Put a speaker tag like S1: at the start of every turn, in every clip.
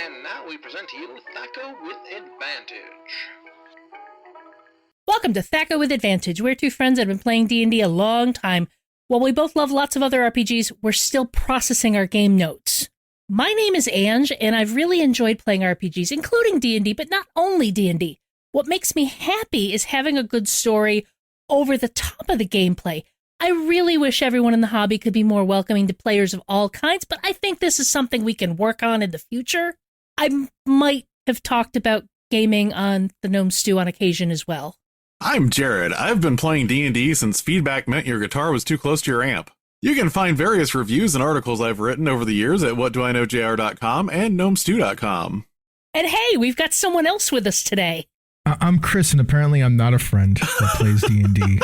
S1: And now we present to you Thac0 with Advantage.
S2: Welcome to Thac0 with Advantage. We're two friends that have been playing D&D a long time. While we both love lots of other RPGs, we're still processing our game notes. My name is Ange, and I've really enjoyed playing RPGs, including D&D, but not only D&D. What makes me happy is having a good story over the top of the gameplay. I really wish everyone in the hobby could be more welcoming to players of all kinds, but I think this is something we can work on in the future. I might have talked about gaming on the Gnome Stew on occasion as well.
S3: I'm Jared. I've been playing D&D since feedback meant your guitar was too close to your amp. You can find various reviews and articles I've written over the years at whatdoiknowjr.com and gnomestew.com.
S2: And hey, we've got someone else with us today.
S4: I'm Chris, and apparently I'm not a friend that plays D&D.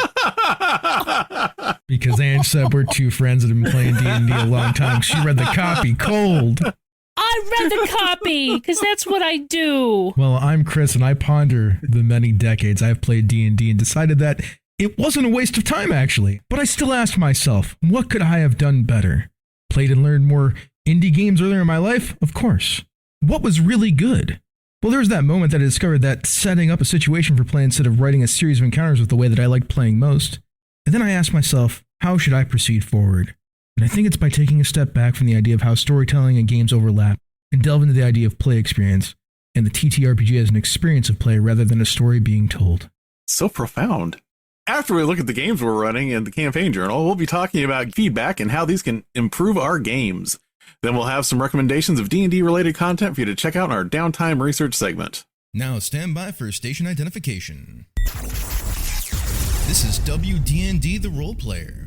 S4: Because Ange said we're two friends that have been playing D&D a long time. She read the copy cold.
S2: I read the copy, because that's what I do.
S4: Well, I'm Chris, and I ponder the many decades I've played D&D and decided that it wasn't a waste of time, actually. But I still ask myself, what could I have done better? Played and learned more indie games earlier in my life? Of course. What was really good? Well, there was that moment that I discovered that setting up a situation for play instead of writing a series of encounters was the way that I liked playing most. And then I asked myself, how should I proceed forward? And I think it's by taking a step back from the idea of how storytelling and games overlap and delve into the idea of play experience and the TTRPG as an experience of play rather than a story being told.
S3: So profound. After we look at the games we're running in the campaign journal, we'll be talking about feedback and how these can improve our games. Then we'll have some recommendations of D&D related content for you to check out in our downtime research segment.
S5: Now stand by for station identification. This is WD&D the Role Player.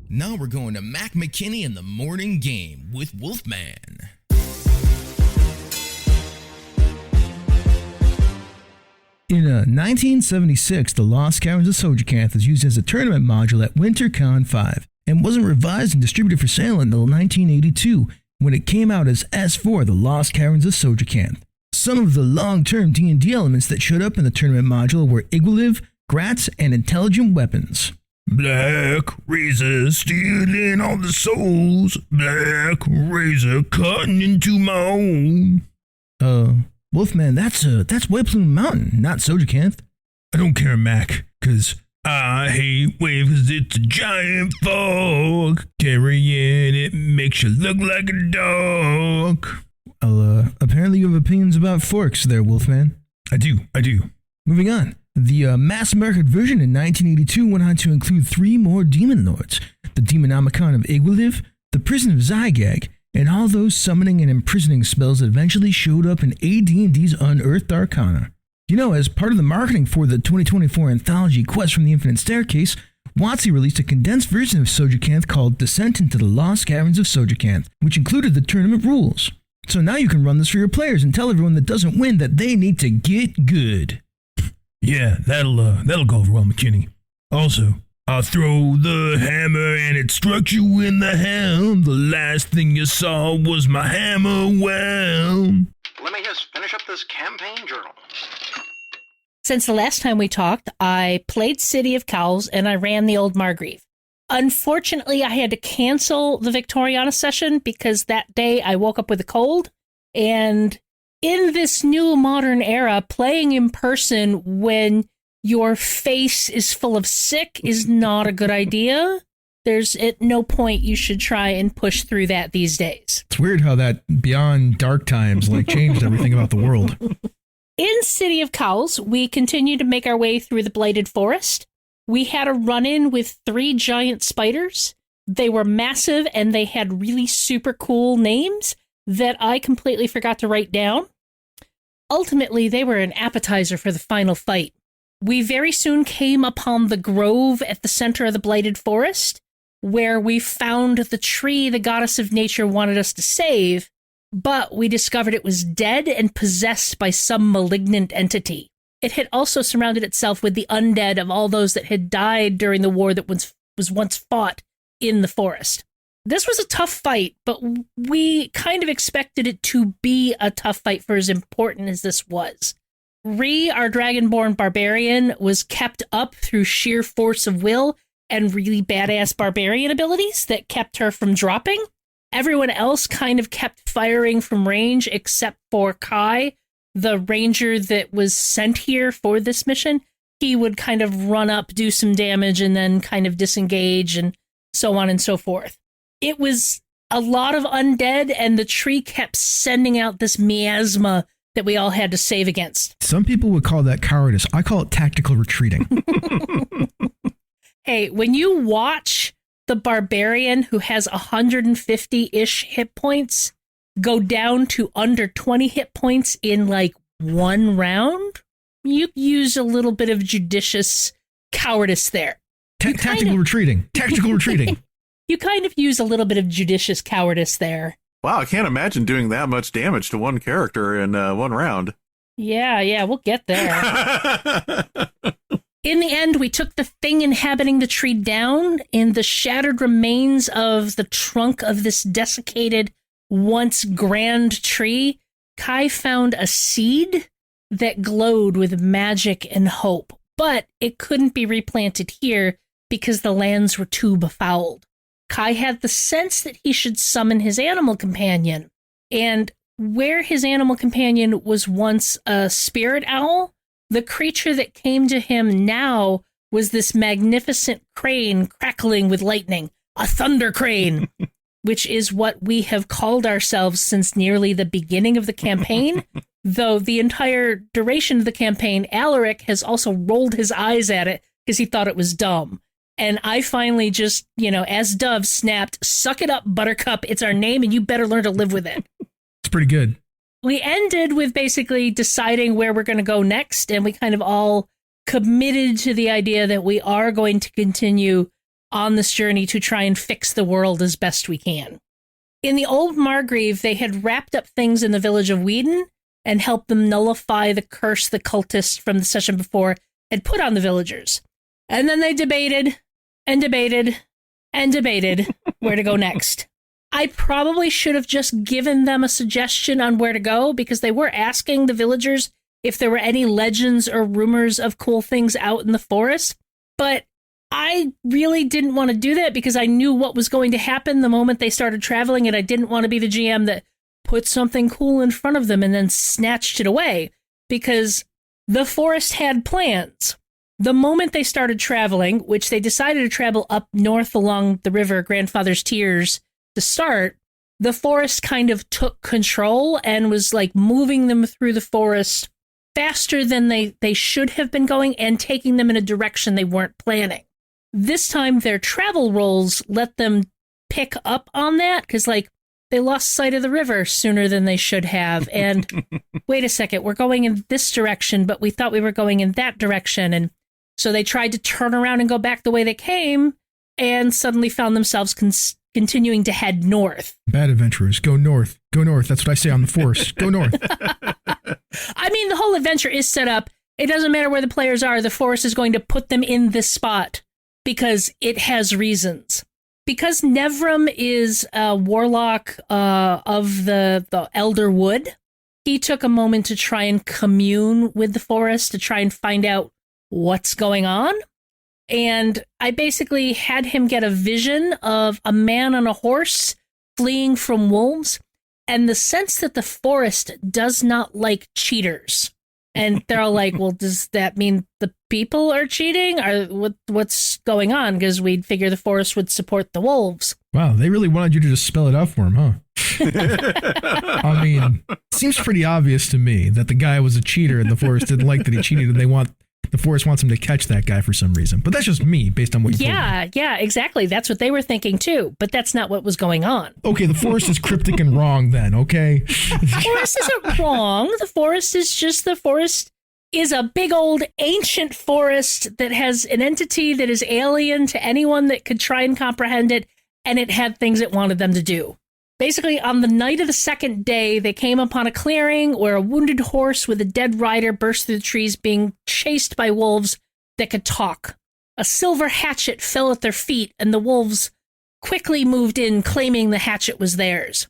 S5: Now we're going to Mac McKinney in the morning game with Wolfman.
S4: In 1976, the Lost Caverns of Tsojcanth was used as a tournament module at Wintercon V and wasn't revised and distributed for sale until 1982 when it came out as S4, the Lost Caverns of Tsojcanth. Some of the long-term D&D elements that showed up in the tournament module were Iggwilv, Graz'zt, and intelligent weapons. Black razor stealing all the souls, black razor cutting into my own. Wolfman, that's White Plume Mountain, not Tsojcanth. I don't care, Mac, 'cause I hate waves 'cause it's a giant fog. Carrying it makes you look like a dog. Well, apparently you have opinions about forks there, Wolfman. I do. Moving on. The mass market version in 1982 went on to include 3 more demon lords, the Demonomicon of Iggwilv, the Prison of Xagyg, and all those summoning and imprisoning spells that eventually showed up in AD&D's Unearthed Arcana. You know, as part of the marketing for the 2024 anthology Quest from the Infinite Staircase, WotC released a condensed version of Tsojcanth called Descent into the Lost Caverns of Tsojcanth, which included the tournament rules. So now you can run this for your players and tell everyone that doesn't win that they need to get good. Yeah, that'll go over well, McKinney. Also, I'll throw the hammer and it struck you in the helm. The last thing you saw was my hammer whelm.
S1: Let me just finish up this campaign journal.
S2: Since the last time we talked, I played City of Cowls and I ran the Old Margrave. Unfortunately, I had to cancel the Victoriana session because that day I woke up with a cold. And in this new modern era, playing in person when your face is full of sick is not a good idea. There's at no point you should try and push through that these days.
S4: It's weird how that beyond dark times changed everything about the world.
S2: In City of Cowls, we continue to make our way through the Blighted Forest. We had a run-in with 3 giant spiders. They were massive and they had really super cool names that I completely forgot to write down. Ultimately, they were an appetizer for the final fight. We very soon came upon the grove at the center of the Blighted Forest, where we found the tree the goddess of nature wanted us to save, but we discovered it was dead and possessed by some malignant entity. It had also surrounded itself with the undead of all those that had died during the war that was once fought in the forest. This was a tough fight, but we kind of expected it to be a tough fight for as important as this was. Ree, our dragonborn barbarian, was kept up through sheer force of will and really badass barbarian abilities that kept her from dropping. Everyone else kind of kept firing from range except for Kai, the ranger that was sent here for this mission. He would kind of run up, do some damage, and then kind of disengage and so on and so forth. It was a lot of undead, and the tree kept sending out this miasma that we all had to save against.
S4: Some people would call that cowardice. I call it tactical retreating.
S2: Hey, when you watch the barbarian who has 150-ish hit points go down to under 20 hit points in like one round, you use a little bit of judicious cowardice there.
S4: Tactical retreating. Tactical retreating.
S2: You kind of use a little bit of judicious cowardice there.
S3: Wow, I can't imagine doing that much damage to one character in one round.
S2: Yeah, we'll get there. In the end, we took the thing inhabiting the tree down. In the shattered remains of the trunk of this desiccated, once grand tree, Kai found a seed that glowed with magic and hope. But it couldn't be replanted here because the lands were too befouled. Kai had the sense that he should summon his animal companion. And where his animal companion was once a spirit owl, the creature that came to him now was this magnificent crane crackling with lightning, a thunder crane, which is what we have called ourselves since nearly the beginning of the campaign. Though the entire duration of the campaign, Alaric has also rolled his eyes at it because he thought it was dumb. And I finally just, as Dove snapped, suck it up, Buttercup. It's our name and you better learn to live with it.
S4: It's pretty good.
S2: We ended with basically deciding where we're going to go next, and we kind of all committed to the idea that we are going to continue on this journey to try and fix the world as best we can. In the old Margrave, they had wrapped up things in the village of Whedon and helped them nullify the curse the cultists from the session before had put on the villagers. And then they debated and debated and debated where to go next. I probably should have just given them a suggestion on where to go because they were asking the villagers if there were any legends or rumors of cool things out in the forest. But I really didn't want to do that because I knew what was going to happen the moment they started traveling, and I didn't want to be the GM that put something cool in front of them and then snatched it away because the forest had plans. The moment they started traveling, which they decided to travel up north along the river Grandfather's Tears to start, the forest kind of took control and was like moving them through the forest faster than they should have been going and taking them in a direction they weren't planning. This time their travel rolls let them pick up on that because they lost sight of the river sooner than they should have. And wait a second, we're going in this direction, but we thought we were going in that direction. And so they tried to turn around and go back the way they came and suddenly found themselves continuing to head north.
S4: Bad adventurers, go north. Go north. That's what I say on the forest. Go north.
S2: I mean, the whole adventure is set up. It doesn't matter where the players are. The forest is going to put them in this spot because it has reasons. Because Nevram is a warlock of the Elder Wood, he took a moment to try and commune with the forest to try and find out what's going on. And I basically had him get a vision of a man on a horse fleeing from wolves and the sense that the forest does not like cheaters. And they're all like, well, does that mean the people are cheating? Or what's going on? Because we'd figure the forest would support the wolves.
S4: Wow, they really wanted you to just spell it out for him, huh? I mean, it seems pretty obvious to me that the guy was a cheater and the forest didn't like that he cheated and the forest wants him to catch that guy for some reason. But that's just me based on what you told me.
S2: Yeah, exactly. That's what they were thinking too. But that's not what was going on.
S4: Okay, the forest is cryptic and wrong then, okay?
S2: The forest isn't wrong. The forest is a big old ancient forest that has an entity that is alien to anyone that could try and comprehend it. And it had things it wanted them to do. Basically, on the night of the second day, they came upon a clearing where a wounded horse with a dead rider burst through the trees being chased by wolves that could talk. A silver hatchet fell at their feet, and the wolves quickly moved in, claiming the hatchet was theirs.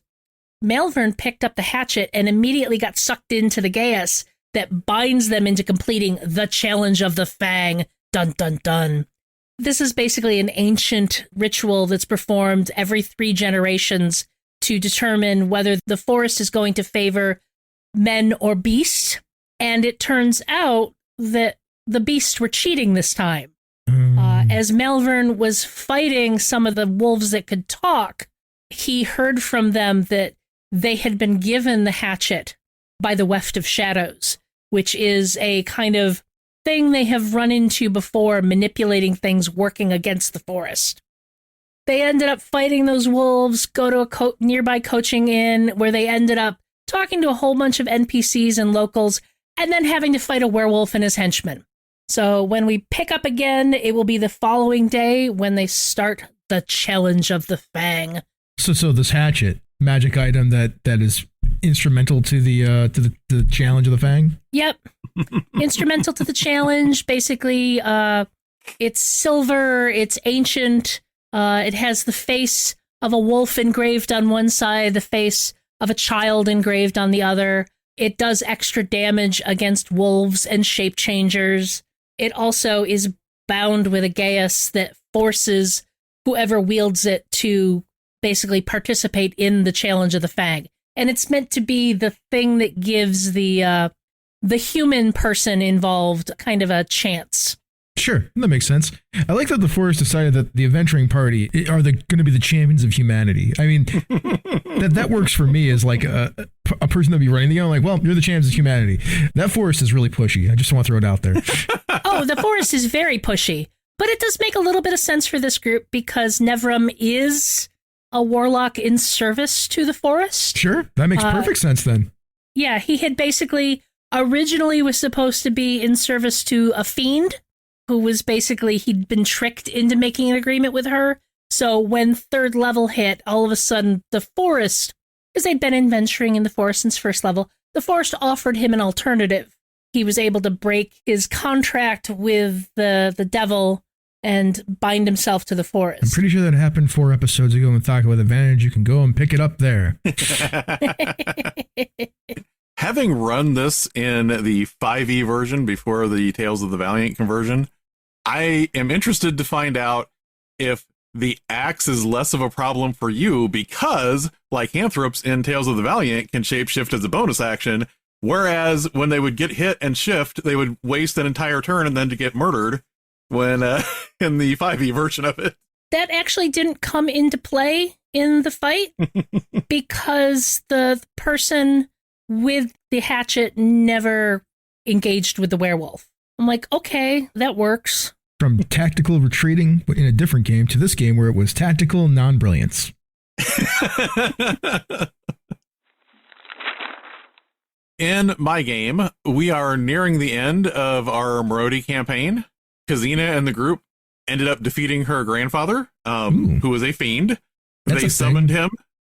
S2: Malvern picked up the hatchet and immediately got sucked into the geas that binds them into completing the Challenge of the Fang. Dun, dun, dun. This is basically an ancient ritual that's performed every 3 generations to determine whether the forest is going to favor men or beasts. And it turns out that the beasts were cheating this time. As Malvern was fighting some of the wolves that could talk, he heard from them that they had been given the hatchet by the Weft of Shadows, which is a kind of thing they have run into before, manipulating things working against the forest. They ended up fighting those wolves, go to a nearby coaching inn where they ended up talking to a whole bunch of NPCs and locals, and then having to fight a werewolf and his henchmen. So when we pick up again, it will be the following day when they start the Challenge of the Fang.
S4: So this hatchet, magic item that is instrumental to the Challenge of the Fang?
S2: Yep. Instrumental to the challenge. Basically, it's silver, it's ancient, it has the face of a wolf engraved on one side, the face of a child engraved on the other. It does extra damage against wolves and shape changers. It also is bound with a geas that forces whoever wields it to basically participate in the Challenge of the Fang. And it's meant to be the thing that gives the human person involved kind of a chance.
S4: Sure, that makes sense. I like that the forest decided that the adventuring party are going to be the champions of humanity. I mean, that works for me as like a person to be running the game. I'm like, well, you're the champions of humanity. That forest is really pushy. I just want to throw it out there.
S2: Oh, the forest is very pushy. But it does make a little bit of sense for this group because Nevram is a warlock in service to the forest.
S4: Sure, that makes perfect sense then.
S2: Yeah, he had basically originally was supposed to be in service to a fiend who was basically, he'd been tricked into making an agreement with her. So when third level hit, all of a sudden the forest, because they'd been adventuring in the forest since first level, the forest offered him an alternative. He was able to break his contract with the devil and bind himself to the forest.
S4: I'm pretty sure that happened 4 episodes ago in Thac0 with Advantage. You can go and pick it up there.
S3: Having run this in the 5e version before the Tales of the Valiant conversion, I am interested to find out if the axe is less of a problem for you because lycanthropes in Tales of the Valiant can shapeshift as a bonus action, whereas when they would get hit and shift, they would waste an entire turn and then to get murdered when in the 5e version of it.
S2: That actually didn't come into play in the fight because the person with the hatchet never engaged with the werewolf. I'm like, okay, that works.
S4: From tactical retreating in a different game to this game where it was tactical non-brilliance.
S3: In my game, we are nearing the end of our Marodi campaign. Kazina and the group ended up defeating her grandfather, who was a fiend. They summoned him.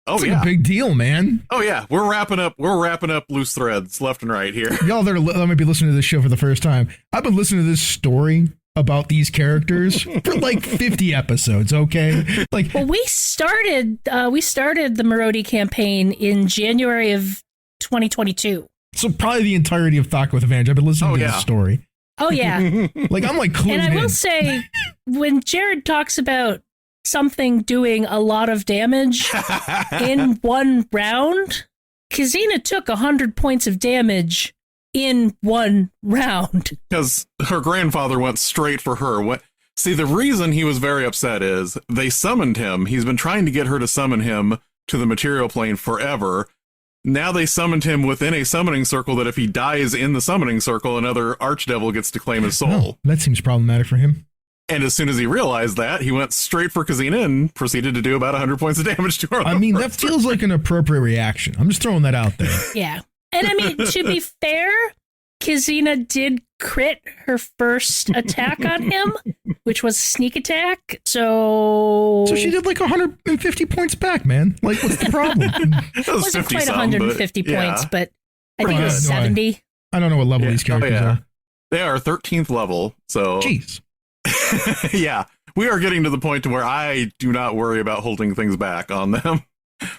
S3: Oh,
S4: it's
S3: yeah.
S4: A big deal, man.
S3: Oh, yeah. We're wrapping up loose threads left and right here.
S4: Y'all that might be listening to this show for the first time. I've been listening to this story about these characters for like 50 episodes, okay? Like,
S2: well, we started the Marodi campaign in January of 2022.
S4: So probably the entirety of Thac0 with Advantage. I've been listening to this story.
S2: Oh, yeah.
S4: Like, I'm like clued in.
S2: And I will say, when Jared talks about something doing a lot of damage in one round, Kazina took 100 points of damage in one round.
S3: Because her grandfather went straight for her. See, the reason he was very upset is they summoned him. He's been trying to get her to summon him to the material plane forever. Now they summoned him within a summoning circle that if he dies in the summoning circle, another archdevil gets to claim his soul.
S4: Oh, that seems problematic for him.
S3: And as soon as he realized that, he went straight for Kazina and proceeded to do about 100 points of damage to her.
S4: I mean, that feels like an appropriate reaction. I'm just throwing that out there.
S2: Yeah. And I mean, to be fair, Kazina did crit her first attack on him, which was sneak attack. So
S4: she did like 150 points back, man. Like, what's the problem?
S2: It wasn't quite 150 points, but I think it was 70.
S4: I don't know what level these characters are.
S3: They are 13th level, so...
S4: Jeez.
S3: Yeah, we are getting to the point to where I do not worry about holding things back on them.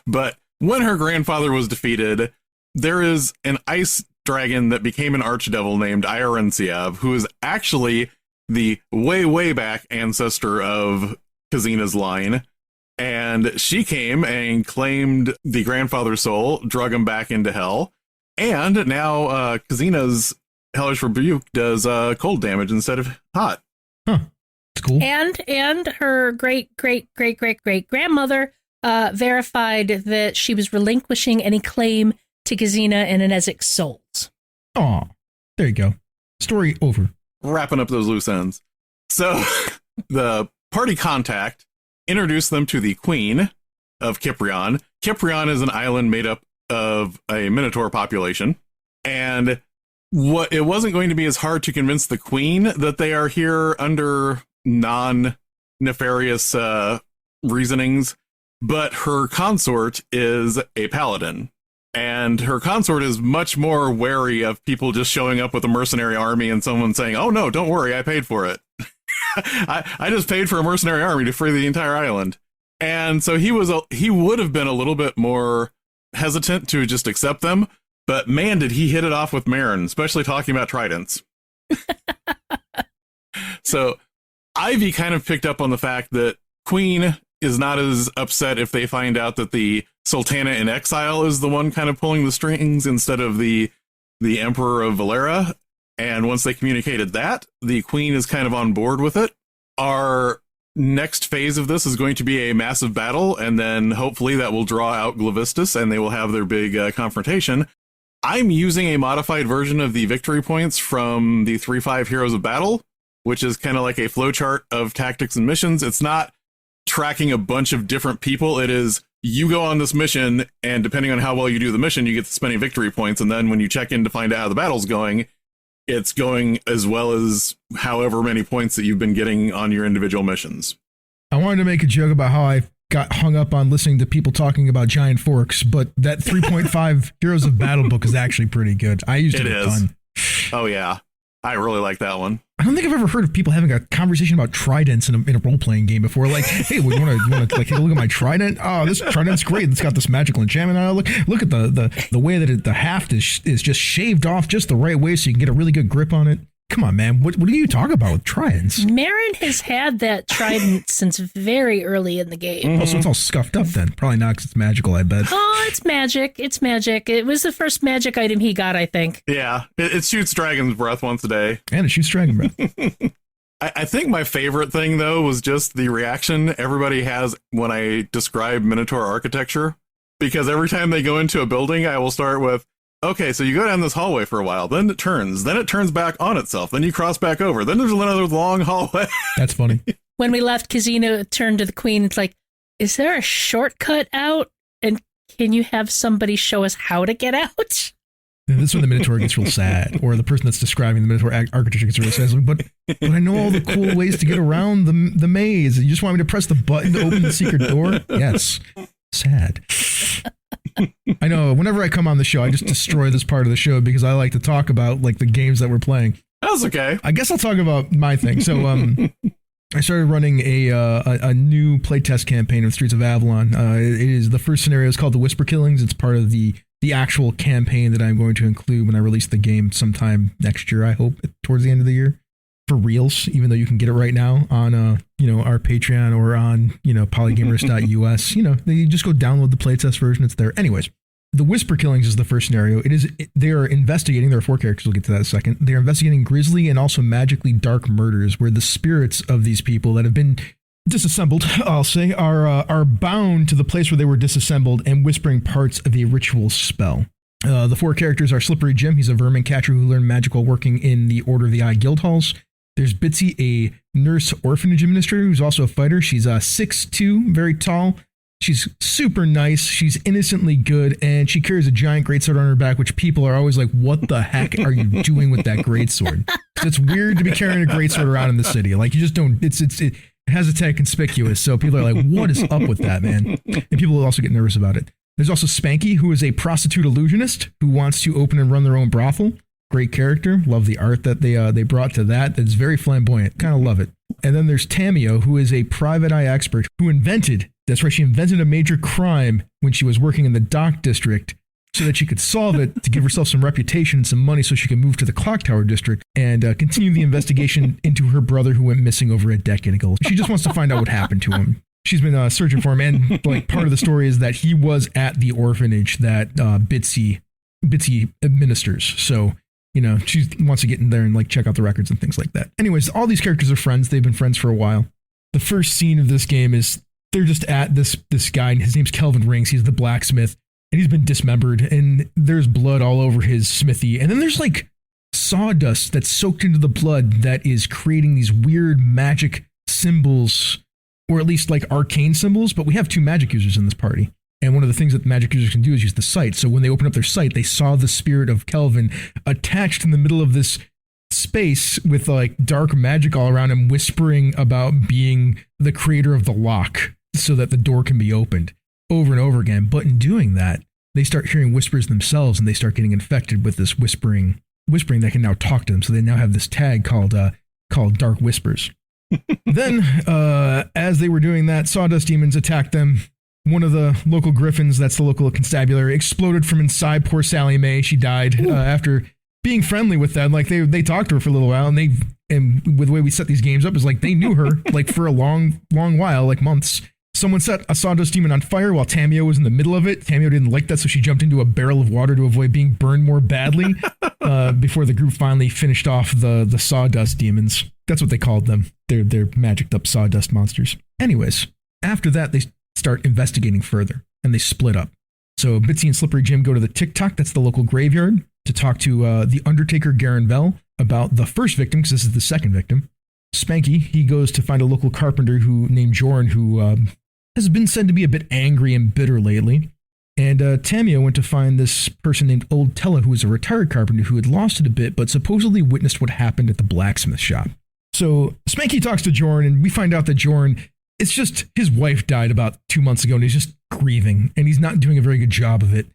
S3: But when her grandfather was defeated, there is an ice dragon that became an archdevil named Iranciev, who is actually the way back ancestor of Kazina's line. And she came and claimed the grandfather's soul, drug him back into hell. And now Kazina's Hellish Rebuke does cold damage instead of hot.
S4: Huh. It's cool.
S2: And her great grandmother verified that she was relinquishing any claim to Kazina and Inezic's souls.
S4: Oh, there you go. Story over.
S3: Wrapping up those loose ends. So the party contact introduced them to the Queen of Kiprion. Kiprion is an island made up of a Minotaur population. And it wasn't going to be as hard to convince the Queen that they are here under non-nefarious reasonings, but her consort is a paladin. And her consort is much more wary of people just showing up with a mercenary army and someone saying, oh, no, don't worry, I paid for it. I just paid for a mercenary army to free the entire island. And so he would have been a little bit more hesitant to just accept them. But man, did he hit it off with Marin, especially talking about tridents. So Ivy kind of picked up on the fact that Queen is not as upset if they find out that the Sultana in exile is the one kind of pulling the strings instead of the Emperor of Valera. And once they communicated that, the Queen is kind of on board with it. Our next phase of this is going to be a massive battle, and then hopefully that will draw out Glavistus and they will have their big confrontation. I'm using a modified version of the victory points from the 3-5 Heroes of Battle, which is kind of like a flowchart of tactics and missions. It's not tracking a bunch of different people. It is, you go on this mission, and depending on how well you do the mission, you get to spending victory points. And then when you check in to find out how the battle's going, it's going as well as however many points that you've been getting on your individual missions.
S4: I wanted to make a joke about how I got hung up on listening to people talking about giant forks, but that 3.5 Heroes of Battle book is actually pretty good. I used it a ton.
S3: Oh, yeah. I really like that one.
S4: I don't think I've ever heard of people having a conversation about tridents in a role-playing game before. Like, hey, you want to like take a look at my trident? Oh, this trident's great. It's got this magical enchantment on it. Look at the way that the haft is just shaved off just the right way so you can get a really good grip on it. Come on, man. What do you talk about with tridents?
S2: Marin has had that trident since very early in the game.
S4: Mm-hmm. Oh, so it's all scuffed up then. Probably not because it's magical, I bet.
S2: Oh, it's magic. It's magic. It was the first magic item he got, I think.
S3: Yeah, it shoots dragon's breath once a day.
S4: And it shoots dragon breath.
S3: I think my favorite thing, though, was just the reaction everybody has when I describe Minotaur architecture. Because every time they go into a building, I will start with, okay, so you go down this hallway for a while, then it turns back on itself, then you cross back over, then there's another long hallway. That's
S4: funny.
S2: When we left Casino, turned to the Queen, it's like, is there a shortcut out? And can you have somebody show us how to get out?
S4: And this is when the Minotaur gets real sad, or the person that's describing the Minotaur architecture gets real sad. But I know all the cool ways to get around the maze. You just want me to press the button to open the secret door? Yes. Sad. I know, whenever I come on the show, I just destroy this part of the show because I like to talk about like the games that we're playing.
S3: That's okay.
S4: I guess I'll talk about my thing. So I started running a new playtest campaign of Streets of Avalon. It is the first scenario is called the Whisper Killings. It's part of the actual campaign that I'm going to include when I release the game sometime next year, I hope, towards the end of the year. For reals, even though you can get it right now on our Patreon or on polygamers.us. You just go download the playtest version. It's there. Anyways, the Whisper Killings is the first scenario. They are investigating. There are 4 characters. We'll get to that in a second. They are investigating grisly and also magically dark murders where the spirits of these people that have been disassembled, I'll say, are bound to the place where they were disassembled and whispering parts of a ritual spell. The 4 characters are Slippery Jim. He's a vermin catcher who learned magic while working in the Order of the Eye guild halls. There's Bitsy, a nurse orphanage administrator who's also a fighter. She's 6'2", very tall. She's super nice. She's innocently good, and she carries a giant greatsword on her back, which people are always like, what the heck are you doing with that greatsword? It's weird to be carrying a greatsword around in the city. Like, you just don't, it has a tag conspicuous, so people are like, what is up with that, man? And people will also get nervous about it. There's also Spanky, who is a prostitute illusionist who wants to open and run their own brothel. Great character. Love the art that they brought to that. That's very flamboyant. Kind of love it. And then there's Tamio, who is a private eye expert who invented a major crime when she was working in the dock district so that she could solve it to give herself some reputation and some money so she could move to the clock tower district and continue the investigation into her brother who went missing over a decade ago. She just wants to find out what happened to him. she's been searching for him, and like part of the story is that he was at the orphanage that Bitsy administers. So, you know, she wants to get in there and like check out the records and things like that. Anyways, all these characters are friends. They've been friends for a while. The first scene of this game is they're just at this guy, and his name's Kelvin Rings. He's the blacksmith, and he's been dismembered, and there's blood all over his smithy. And then there's like sawdust that's soaked into the blood that is creating these weird magic symbols, or at least like arcane symbols. But we have 2 magic users in this party. And one of the things that the magic users can do is use the sight. So when they open up their sight, they saw the spirit of Kelvin attached in the middle of this space with like dark magic all around him, whispering about being the creator of the lock so that the door can be opened over and over again. But in doing that, they start hearing whispers themselves, and they start getting infected with this whispering that can now talk to them. So they now have this tag called Dark Whispers. Then, as they were doing that, sawdust demons attacked them. One of the local griffins, that's the local constabulary, exploded from inside poor Sally Mae. She died after being friendly with them. Like they talked to her for a little while, and with the way we set these games up is like they knew her like for a long while, like months. Someone set a sawdust demon on fire while Thac0 was in the middle of it. Thac0 didn't like that, so she jumped into a barrel of water to avoid being burned more badly before the group finally finished off the sawdust demons. That's what they called them. They're magicked up sawdust monsters. Anyways, after that, they start investigating further, and they split up. So Bitsy and Slippery Jim go to the TikTok, that's the local graveyard, to talk to the Undertaker Garen Vell about the first victim, because this is the second victim. Spanky, he goes to find a local carpenter named Jorn, who has been said to be a bit angry and bitter lately. And Thac0 went to find this person named Old Tella, who was a retired carpenter who had lost it a bit, but supposedly witnessed what happened at the blacksmith shop. So Spanky talks to Jorn, and we find out that Jorn, it's just his wife died about 2 months ago, and he's just grieving, and he's not doing a very good job of it.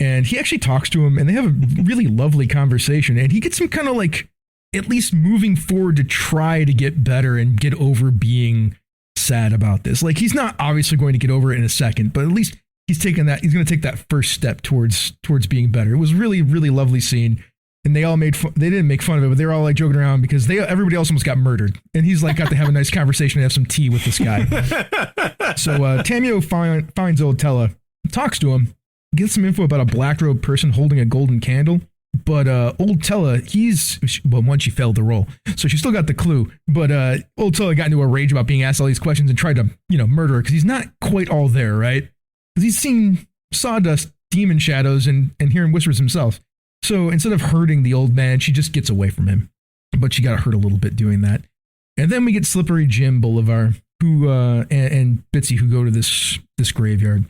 S4: And he actually talks to him, and they have a really lovely conversation, and he gets him kind of like at least moving forward to try to get better and get over being sad about this. Like, he's not obviously going to get over it in a second, but at least he's going to take that first step towards being better. It was really, really lovely scene. And they all they didn't make fun of it, but they were all like joking around because everybody else almost got murdered. And he's like got to have a nice conversation and have some tea with this guy. So Thac0 finds Old Tella, talks to him, gets some info about a black robed person holding a golden candle. But Old Tella, once she failed the roll, so she still got the clue. But Old Tella got into a rage about being asked all these questions and tried to, murder her because he's not quite all there, right? Because he's seen sawdust demon shadows and hearing whispers himself. So instead of hurting the old man, she just gets away from him. But she got hurt a little bit doing that. And then we get Slippery Jim Bolivar, who and Bitsy, who go to this graveyard.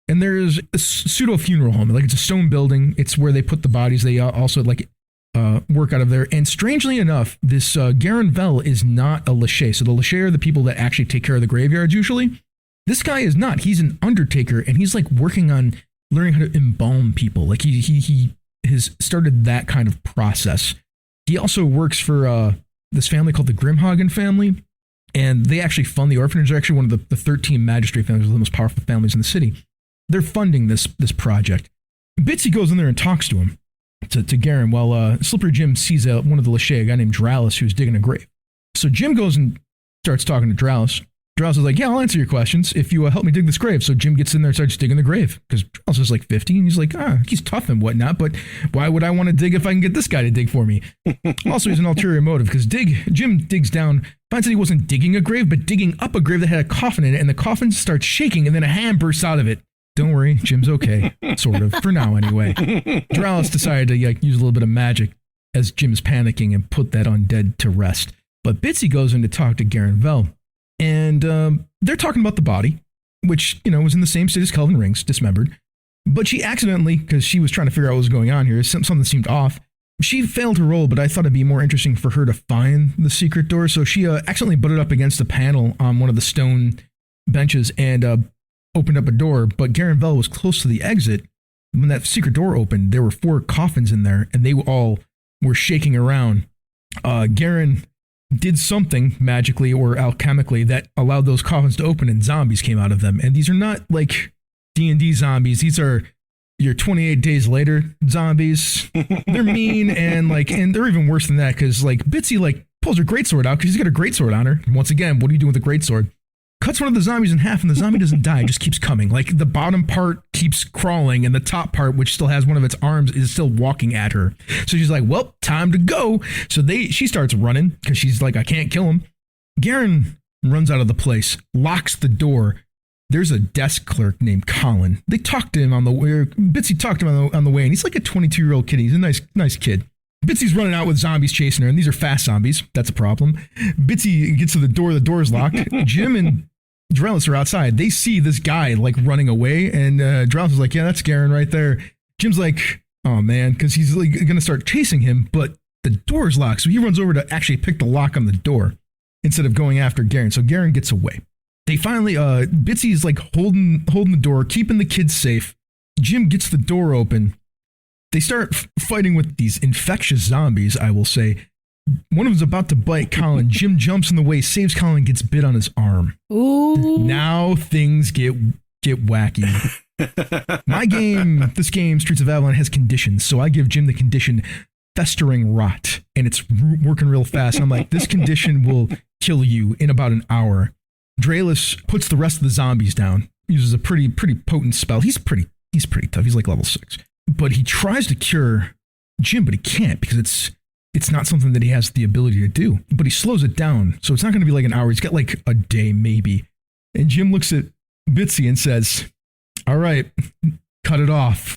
S4: And there's a pseudo funeral home. Like, it's a stone building. It's where they put the bodies. They also work out of there. And strangely enough, this Garen Vell is not a Lachey. So the Lachey are the people that actually take care of the graveyards usually. This guy is not. He's an undertaker, and he's like working on learning how to embalm people. Like he has started that kind of process. He also works for this family called the Grimhagen family, and they actually fund the orphanage. They're actually one of the 13 magistrate families, one of the most powerful families in the city. They're funding this project. Bitsy goes in there and talks to him, to Garen, while Slippery Jim sees one of the Lachey, a guy named Dralis, who's digging a grave. So Jim goes and starts talking to Dralis. Dralis is like, yeah, I'll answer your questions if you help me dig this grave. So Jim gets in there and starts digging the grave because Dralis is like 50 and he's like, he's tough and whatnot, but why would I want to dig if I can get this guy to dig for me? Also, he's an ulterior motive because Jim digs down, finds that he wasn't digging a grave, but digging up a grave that had a coffin in it, and the coffin starts shaking and then a hand bursts out of it. Don't worry, Jim's okay, sort of, for now anyway. Dralis decided to use a little bit of magic as Jim's panicking and put that undead to rest. But Bitsy goes in to talk to Garen Vell. And they're talking about the body, which, was in the same state as Kelvin Rings, dismembered. But she accidentally, because she was trying to figure out what was going on here, something seemed off. She failed her roll, but I thought it'd be more interesting for her to find the secret door. So she accidentally butted up against a panel on one of the stone benches and opened up a door. But Garen Vell was close to the exit. When that secret door opened, there were 4 coffins in there, and they all were shaking around. Garen did something magically or alchemically that allowed those coffins to open and zombies came out of them. And these are not like D&D zombies. These are your 28 days later zombies. They're mean and they're even worse than that because Bitsy pulls her greatsword out because she's got a greatsword on her. And once again, what do you do with a greatsword? cuts one of the zombies in half, and the zombie doesn't die, it just keeps coming. Like, the bottom part keeps crawling, and the top part, which still has one of its arms, is still walking at her. So she's like, well, time to go. So she starts running, because she's like, I can't kill him. Garen runs out of the place, locks the door. There's a desk clerk named Colin. They talked to him on the way. Bitsy talked to him on the way, and he's like a 22-year-old kid. He's a nice kid. Bitsy's running out with zombies chasing her, and these are fast zombies. That's a problem. Bitsy gets to the door's locked. Jim and Drellis are outside. They see this guy like running away, and Drellis is like, yeah, that's Garen right there. Jim's like, oh man, because he's like going to start chasing him, but the door's locked. So he runs over to actually pick the lock on the door instead of going after Garen. So Garen gets away. They finally, Bitsy's like holding the door, keeping the kids safe. Jim gets the door open. They start fighting with these infectious zombies, I will say. One of them's about to bite Colin. Jim jumps in the way, saves Colin, gets bit on his arm.
S2: Ooh.
S4: Now things get wacky. This game, Streets of Avalon, has conditions, so I give Jim the condition Festering Rot, and it's working real fast. And I'm like, this condition will kill you in about an hour. Drellis puts the rest of the zombies down, uses a pretty potent spell. He's pretty tough. He's like level 6. But he tries to cure Jim, but he can't because it's not something that he has the ability to do. But he slows it down, so it's not going to be like an hour. He's got like a day maybe. And Jim looks at Bitsy and says, all right, cut it off.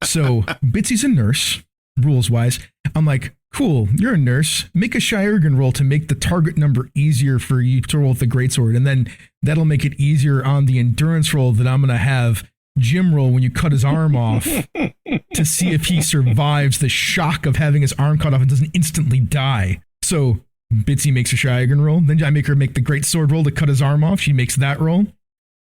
S4: So Bitsy's a nurse, rules-wise. I'm like, cool, you're a nurse. Make a Shirgan roll to make the target number easier for you to roll with the greatsword, and then that'll make it easier on the endurance roll that I'm going to have Jim roll when you cut his arm off to see if he survives the shock of having his arm cut off and doesn't instantly die. So Bitsy makes a Shirgan roll. Then I make her make the greatsword roll to cut his arm off. She makes that roll.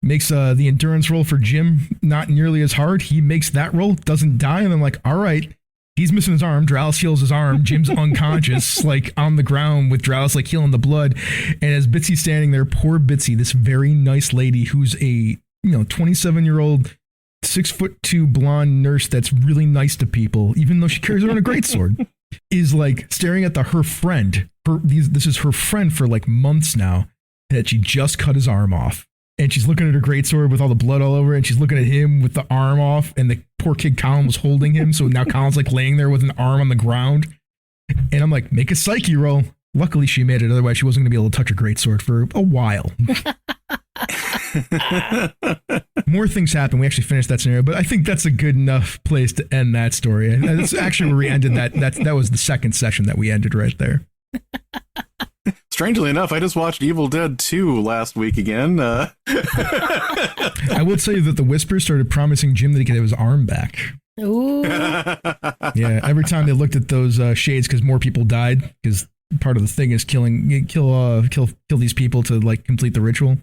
S4: Makes the endurance roll for Jim not nearly as hard. He makes that roll, doesn't die, and I'm like, all right. He's missing his arm. Drellis heals his arm. Jim's unconscious, like on the ground with Drellis like healing the blood. And as Bitsy's standing there, poor Bitsy, this very nice lady who's a 27-year-old, 6'2" blonde nurse that's really nice to people, even though she carries around a greatsword, is like staring at her friend. This is her friend for like months now that she just cut his arm off. And she's looking at her greatsword with all the blood all over it, and she's looking at him with the arm off, and the poor kid Colin was holding him, so now Colin's like laying there with an arm on the ground. And I'm like, make a psyche roll. Luckily she made it, otherwise she wasn't going to be able to touch her greatsword for a while. More things happen. We actually finished that scenario, but I think that's a good enough place to end that story. And that's actually where we ended that. That was the second session that we ended right there.
S3: Strangely enough, I just watched Evil Dead 2 last week again.
S4: I will tell you that the Whispers started promising Jim that he could have his arm back.
S2: Ooh.
S4: Yeah, every time they looked at those shades, because more people died, because part of the thing is kill these people to like complete the ritual.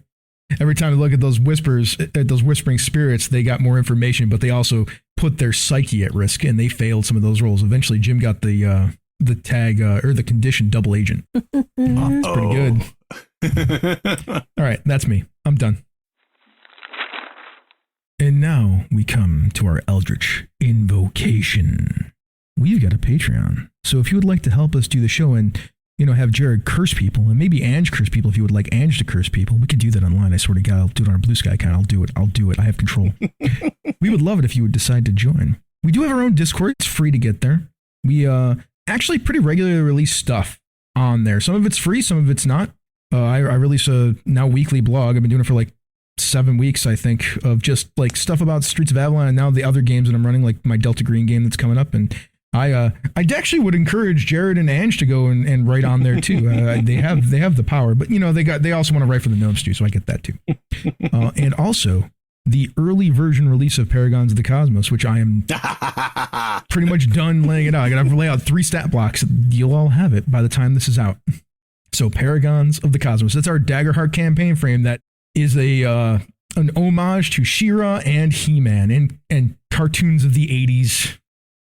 S4: Every time they look at those whispers, at those whispering spirits, they got more information, but they also put their psyche at risk, and they failed some of those rolls. Eventually, Jim got the tag or the condition double agent. It's pretty good. All right, that's me. I'm done. And now we come to our Eldritch Invocation. We've got a Patreon, so if you would like to help us do the show and have Jared curse people, and maybe Ange curse people if you would like Ange to curse people, we could do that online. I swear to God, I'll do it on our Blue Sky account. I'll do it. I have control. We would love it if you would decide to join. We do have our own Discord. It's free to get there. We actually pretty regularly release stuff on there. Some of it's free, some of it's not. I release a now weekly blog. I've been doing it for like 7 weeks, I think, of just like stuff about Streets of Avalon and now the other games that I'm running, like my Delta Green game that's coming up. And I actually would encourage Jared and Ange to go and write on there too. They have the power, but they also want to write for the gnomes too, so I get that too. And also the early version release of Paragons of the Cosmos, which I am pretty much done laying it out. I gotta lay out 3 stat blocks. You'll all have it by the time this is out. So Paragons of the Cosmos. That's our Daggerheart campaign frame that is an homage to She-Ra and He-Man and cartoons of the 80s.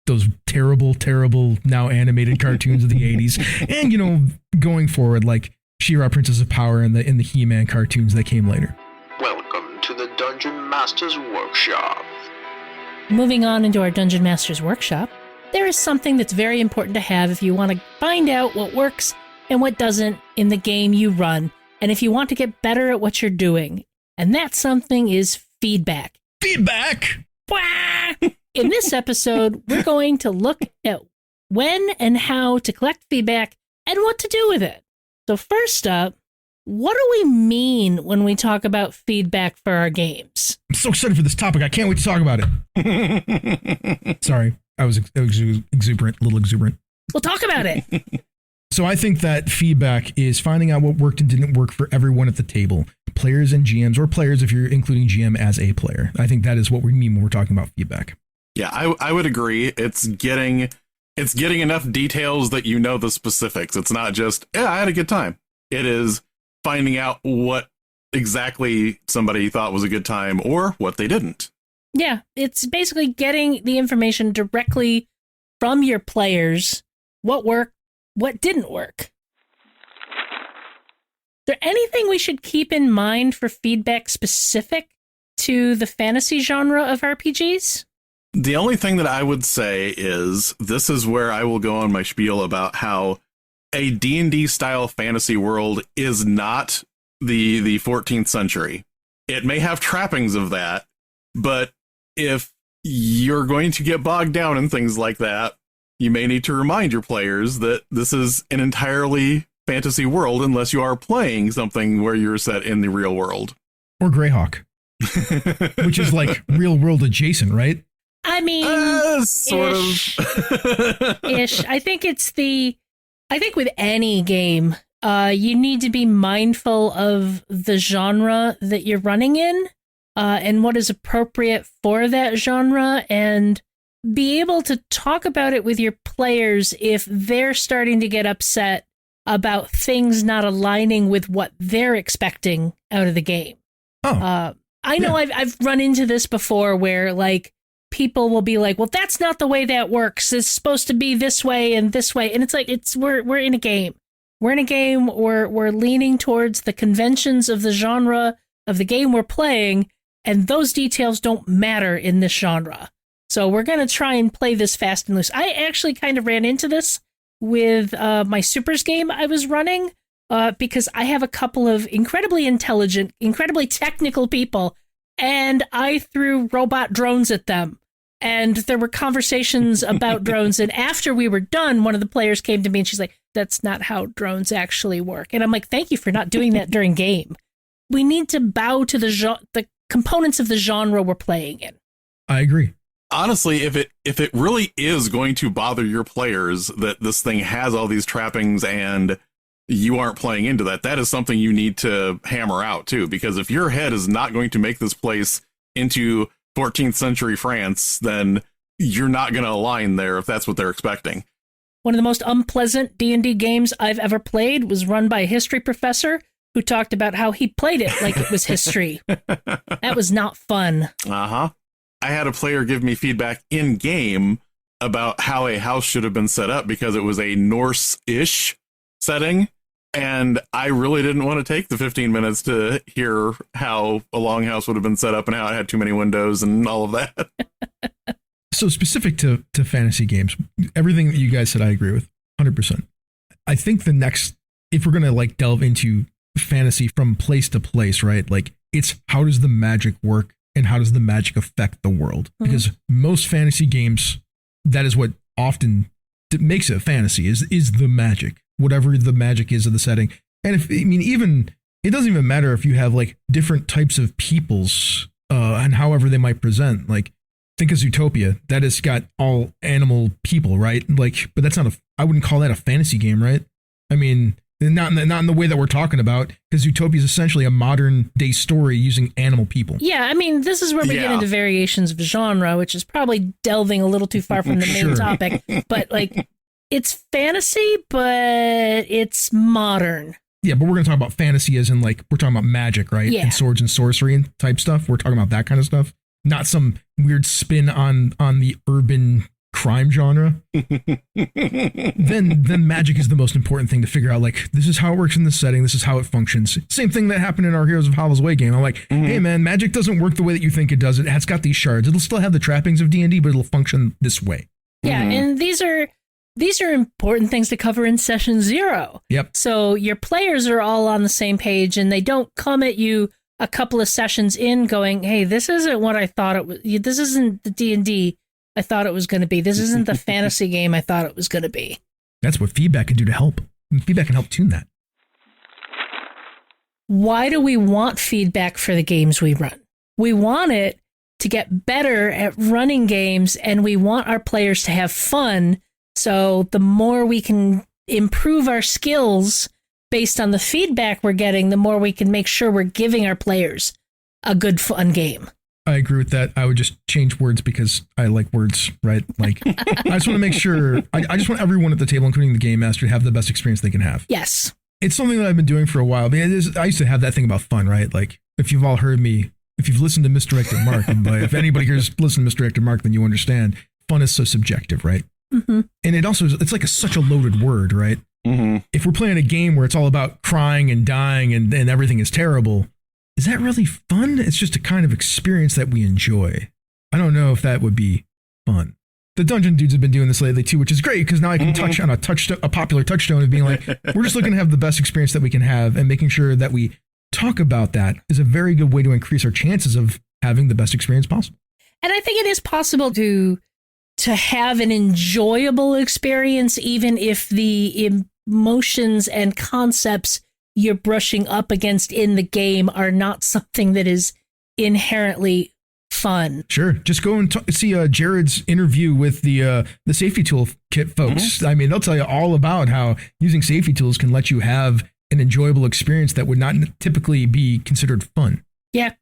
S4: Those terrible, terrible now animated cartoons of the 80s. And, going forward, like She-Ra, Princess of Power, and the He-Man cartoons that came later.
S1: Welcome to the Dungeon Master's Workshop.
S2: Moving on into our Dungeon Master's Workshop, there is something that's very important to have if you want to find out what works and what doesn't in the game you run. and if you want to get better at what you're doing. And that something is feedback.
S4: Feedback!
S2: Wah! In this episode, we're going to look at when and how to collect feedback and what to do with it. So first up, what do we mean when we talk about feedback for our games?
S4: I'm so excited for this topic. I can't wait to talk about it. Sorry, I was exuberant, a little exuberant.
S2: We'll talk about it.
S4: So I think that feedback is finding out what worked and didn't work for everyone at the table, players and GMs, or players if you're including GM as a player. I think that is what we mean when we're talking about feedback.
S3: Yeah, I would agree. It's getting enough details that you know the specifics. It's not just, I had a good time. It is finding out what exactly somebody thought was a good time or what they didn't.
S2: Yeah, it's basically getting the information directly from your players, what worked, what didn't work. Is there anything we should keep in mind for feedback specific to the fantasy genre of RPGs?
S3: The only thing that I would say is this is where I will go on my spiel about how a D&D style fantasy world is not the 14th century. It may have trappings of that, but if you're going to get bogged down in things like that, you may need to remind your players that this is an entirely fantasy world unless you are playing something where you're set in the real world.
S4: Or Greyhawk, which is like real world adjacent, right?
S2: I mean,
S3: sort of.
S2: Ish. I think with any game, you need to be mindful of the genre that you're running in, and what is appropriate for that genre, and be able to talk about it with your players if they're starting to get upset about things not aligning with what they're expecting out of the game. I know I've run into this before where like people will be like, well, that's not the way that works. It's supposed to be this way and this way. And it's like, we're in a game. We're in a game. We're leaning towards the conventions of the genre of the game we're playing. And those details don't matter in this genre. So we're going to try and play this fast and loose. I actually kind of ran into this with my Supers game I was running because I have a couple of incredibly intelligent, incredibly technical people, and I threw robot drones at them. And there were conversations about drones. And after we were done, one of the players came to me and she's like, that's not how drones actually work. And I'm like, thank you for not doing that during game. We need to bow to the components of the genre we're playing in.
S4: I agree.
S3: Honestly, if it really is going to bother your players that this thing has all these trappings and you aren't playing into that, that is something you need to hammer out too. Because if your head is not going to make this place into 14th century France, then you're not going to align there if that's what they're expecting.
S2: One of the most unpleasant D&D games I've ever played was run by a history professor who talked about how he played it like it was history. That was not fun.
S3: Uh-huh. I had a player give me feedback in game about how a house should have been set up because it was a Norse-ish setting. And I really didn't want to take the 15 minutes to hear how a longhouse would have been set up and how it had too many windows and all of that.
S4: So specific to fantasy games, everything that you guys said, I agree with 100%. I think the next, if we're going to like delve into fantasy from place to place, right? Like it's how does the magic work and how does the magic affect the world? Mm-hmm. Because most fantasy games, that is what often makes it fantasy is the magic, whatever the magic is of the setting. And even it doesn't even matter if you have like different types of peoples and however they might present. Like think of Zootopia, that has got all animal people, right? Like, but that's not I wouldn't call that a fantasy game, right? I mean, not in the way that we're talking about, because Zootopia is essentially a modern day story using animal people.
S2: Yeah, I mean, this is where we get into variations of genre, which is probably delving a little too far from the main topic. But like, it's fantasy, but it's modern.
S4: Yeah, but we're going to talk about fantasy as in like, we're talking about magic, right?
S2: Yeah.
S4: And swords and sorcery and type stuff. We're talking about that kind of stuff. Not some weird spin on the urban crime genre. then magic is the most important thing to figure out. Like, this is how it works in this setting. This is how it functions. Same thing that happened in our Heroes of Hollow's Way game. I'm like, hey man, magic doesn't work the way that you think it does. It has got these shards. It'll still have the trappings of D&D, but it'll function this way.
S2: Yeah, and these are these are important things to cover in session 0.
S4: Yep.
S2: So your players are all on the same page and they don't come at you a couple of sessions in going, hey, this isn't what I thought it was. This isn't the D&D I thought it was going to be. This isn't the fantasy game I thought it was going to be.
S4: That's what feedback can do to help. Feedback can help tune that.
S2: Why do we want feedback for the games we run? We want it to get better at running games, and we want our players to have fun. So the more we can improve our skills based on the feedback we're getting, the more we can make sure we're giving our players a good, fun game.
S4: I agree with that. I would just change words because I like words, right? Like, I just want to make sure, I just want everyone at the table, including the game master, to have the best experience they can have.
S2: Yes.
S4: It's something that I've been doing for a while. I used to have that thing about fun, right? Like, if you've all heard me, if you've listened to Misdirected Mark, and if anybody here's listened to Misdirected Mark, then you understand fun is so subjective, right? Mm-hmm. And it's like such a loaded word, right? Mm-hmm. If we're playing a game where it's all about crying and dying and everything is terrible, is that really fun? It's just a kind of experience that we enjoy. I don't know if that would be fun. The Dungeon Dudes have been doing this lately too, which is great because now I can touch on a popular touchstone of being like, we're just looking to have the best experience that we can have, and making sure that we talk about that is a very good way to increase our chances of having the best experience possible.
S2: And I think it is possible to have an enjoyable experience, even if the emotions and concepts you're brushing up against in the game are not something that is inherently fun.
S4: Sure. Just go and see Jared's interview with the safety tool kit folks. Mm-hmm. I mean, they'll tell you all about how using safety tools can let you have an enjoyable experience that would not typically be considered fun.
S2: Yeah.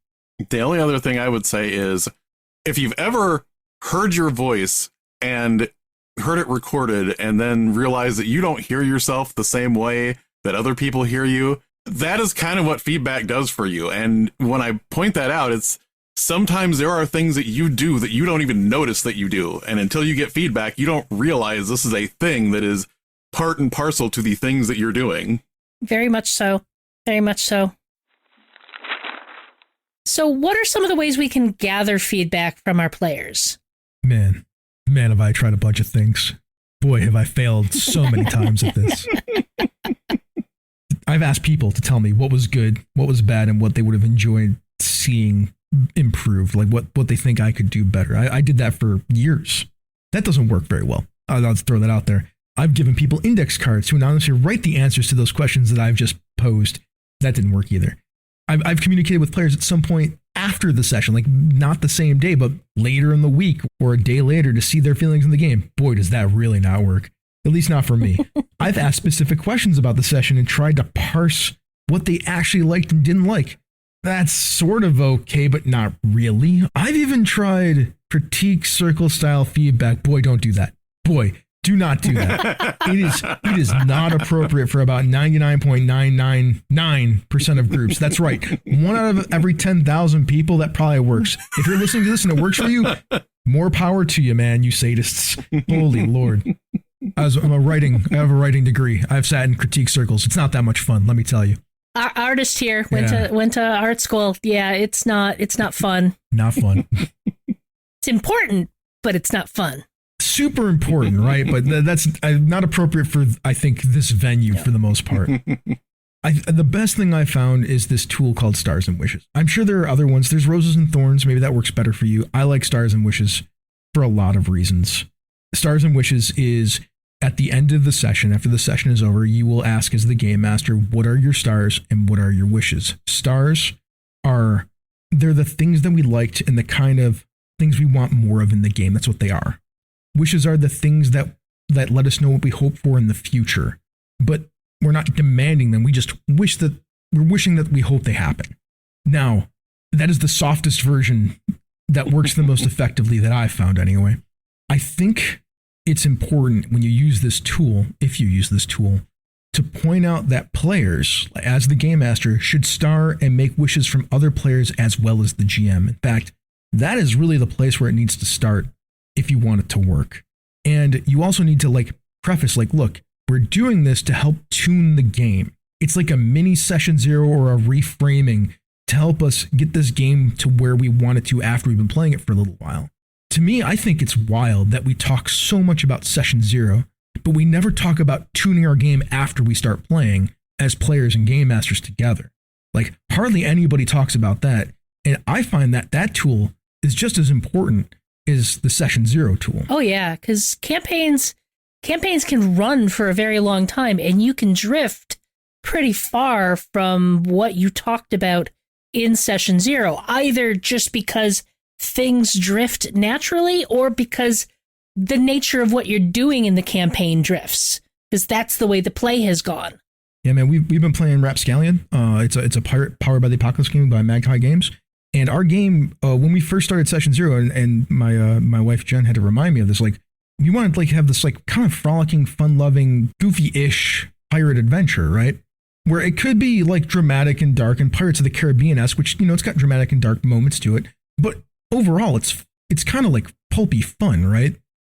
S3: The only other thing I would say is, if you've ever heard your voice and heard it recorded and then realized that you don't hear yourself the same way that other people hear you, that is kind of what feedback does for you. And when I point that out, it's sometimes there are things that you do that you don't even notice that you do. And until you get feedback, you don't realize this is a thing that is part and parcel to the things that you're doing. Very much so.
S2: Very much so. So what are some of the ways we can gather feedback from our players?
S4: Man, have I tried a bunch of things. Boy, have I failed so many times at this. I've asked people to tell me what was good, what was bad, and what they would have enjoyed seeing improved, like what they think I could do better. I did that for years. That doesn't work very well. I'll just throw that out there. I've given people index cards to anonymously write the answers to those questions that I've just posed. That didn't work either. I've communicated with players at some point after the session, like not the same day, but later in the week or a day later to see their feelings in the game. Boy, does that really not work. At least not for me. I've asked specific questions about the session and tried to parse what they actually liked and didn't like. That's sort of okay, but not really. I've even tried critique circle style feedback. Boy, don't do that. Boy, do not do that. It is not appropriate for about 99.999% of groups. That's right. 1 out of every 10,000 people, that probably works. If you're listening to this and it works for you, more power to you, man, you sadists. Holy Lord. I have a writing degree. I've sat in critique circles. It's not that much fun, let me tell you.
S2: Our artist here went to art school. Yeah, it's not fun.
S4: Not fun.
S2: It's important, but it's not fun.
S4: Super important, right? But that's not appropriate for, I think, this venue for the most part. The best thing I found is this tool called Stars and Wishes. I'm sure there are other ones. There's Roses and Thorns. Maybe that works better for you. I like Stars and Wishes for a lot of reasons. Stars and Wishes is at the end of the session, after the session is over, you will ask as the game master, what are your stars and what are your wishes? Stars they're the things that we liked and the kind of things we want more of in the game. That's what they are. Wishes are the things that let us know what we hope for in the future, but we're not demanding them. We just we're wishing that we hope they happen. Now, that is the softest version that works the most effectively that I've found anyway. I think it's important when you use this tool, if you use this tool, to point out that players, as the game master, should star and make wishes from other players as well as the GM. In fact, that is really the place where it needs to start if you want it to work. And you also need to preface, look, we're doing this to help tune the game. It's like a mini session 0 or a reframing to help us get this game to where we want it to after we've been playing it for a little while. To me, I think it's wild that we talk so much about session 0, but but we never talk about tuning our game after we start playing as players and game masters together. Like, hardly anybody talks about that. And I find that that tool is just as important as the session 0 tool.
S2: Oh, yeah, because campaigns can run for a very long time, and you can drift pretty far from what you talked about in session 0, either just because things drift naturally or because the nature of what you're doing in the campaign drifts, because that's the way the play has gone.
S4: Yeah, man, we've been playing Rapscallion. It's a pirate powered by the Apocalypse game by Magpie Games. And our game, when we first started session 0, and my wife Jen had to remind me of this, like, we wanted to like have this like kind of frolicking, fun-loving, goofy-ish pirate adventure, right? Where it could be like dramatic and dark and Pirates of the Caribbean-esque, which, you know, it's got dramatic and dark moments to it. But overall, it's kind of like pulpy fun, right?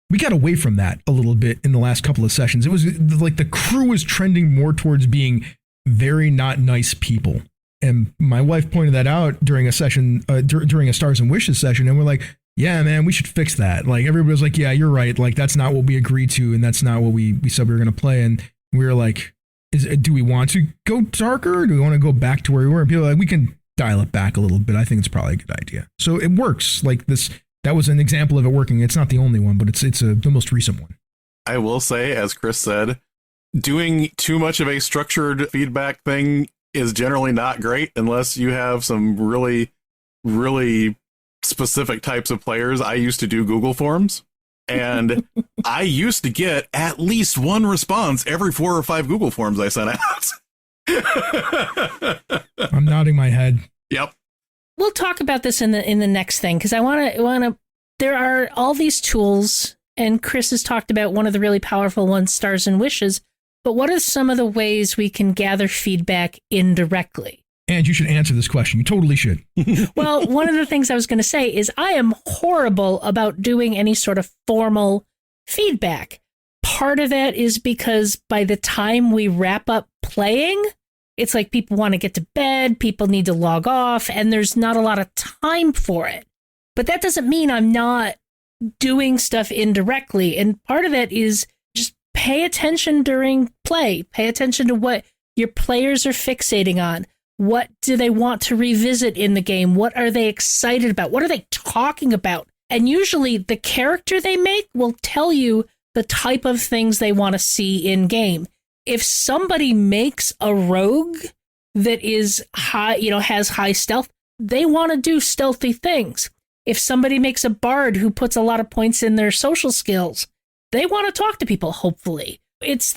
S4: We got away from that a little bit in the last couple of sessions. It was like the crew was trending more towards being very not nice people. And my wife pointed that out during a session, during a Stars and Wishes session. And we're like, yeah, man, we should fix that. Like, everybody was like, yeah, you're right. Like, that's not what we agreed to. And that's not what we said we were going to play. And we were like, do we want to go darker? Or do we want to go back to where we were? And people are like, we can dial it back a little bit. I think it's probably a good idea. So it works. Like this, that was an example of it working. It's not the only one, but it's the most recent one.
S3: I will say, as Chris said, doing too much of a structured feedback thing is generally not great unless you have some really, really specific types of players. I used to do Google Forms, and I used to get at least one response every 4 or 5 Google Forms I sent out.
S4: I'm nodding my head.
S3: Yep.
S2: We'll talk about this in the next thing, because I want to. There are all these tools, and Chris has talked about one of the really powerful ones, Stars and Wishes. But what are some of the ways we can gather feedback indirectly?
S4: And you should answer this question. You totally should.
S2: Well, one of the things I was going to say is I am horrible about doing any sort of formal feedback. Part of that is because by the time we wrap up playing, it's like people want to get to bed, people need to log off, and there's not a lot of time for it. But that doesn't mean I'm not doing stuff indirectly. And part of that is just pay attention during play. Pay attention to what your players are fixating on. What do they want to revisit in the game? What are they excited about? What are they talking about? And usually the character they make will tell you the type of things they want to see in game. If somebody makes a rogue that is high, has high stealth, they want to do stealthy things. If somebody makes a bard who puts a lot of points in their social skills, they want to talk to people, hopefully. It's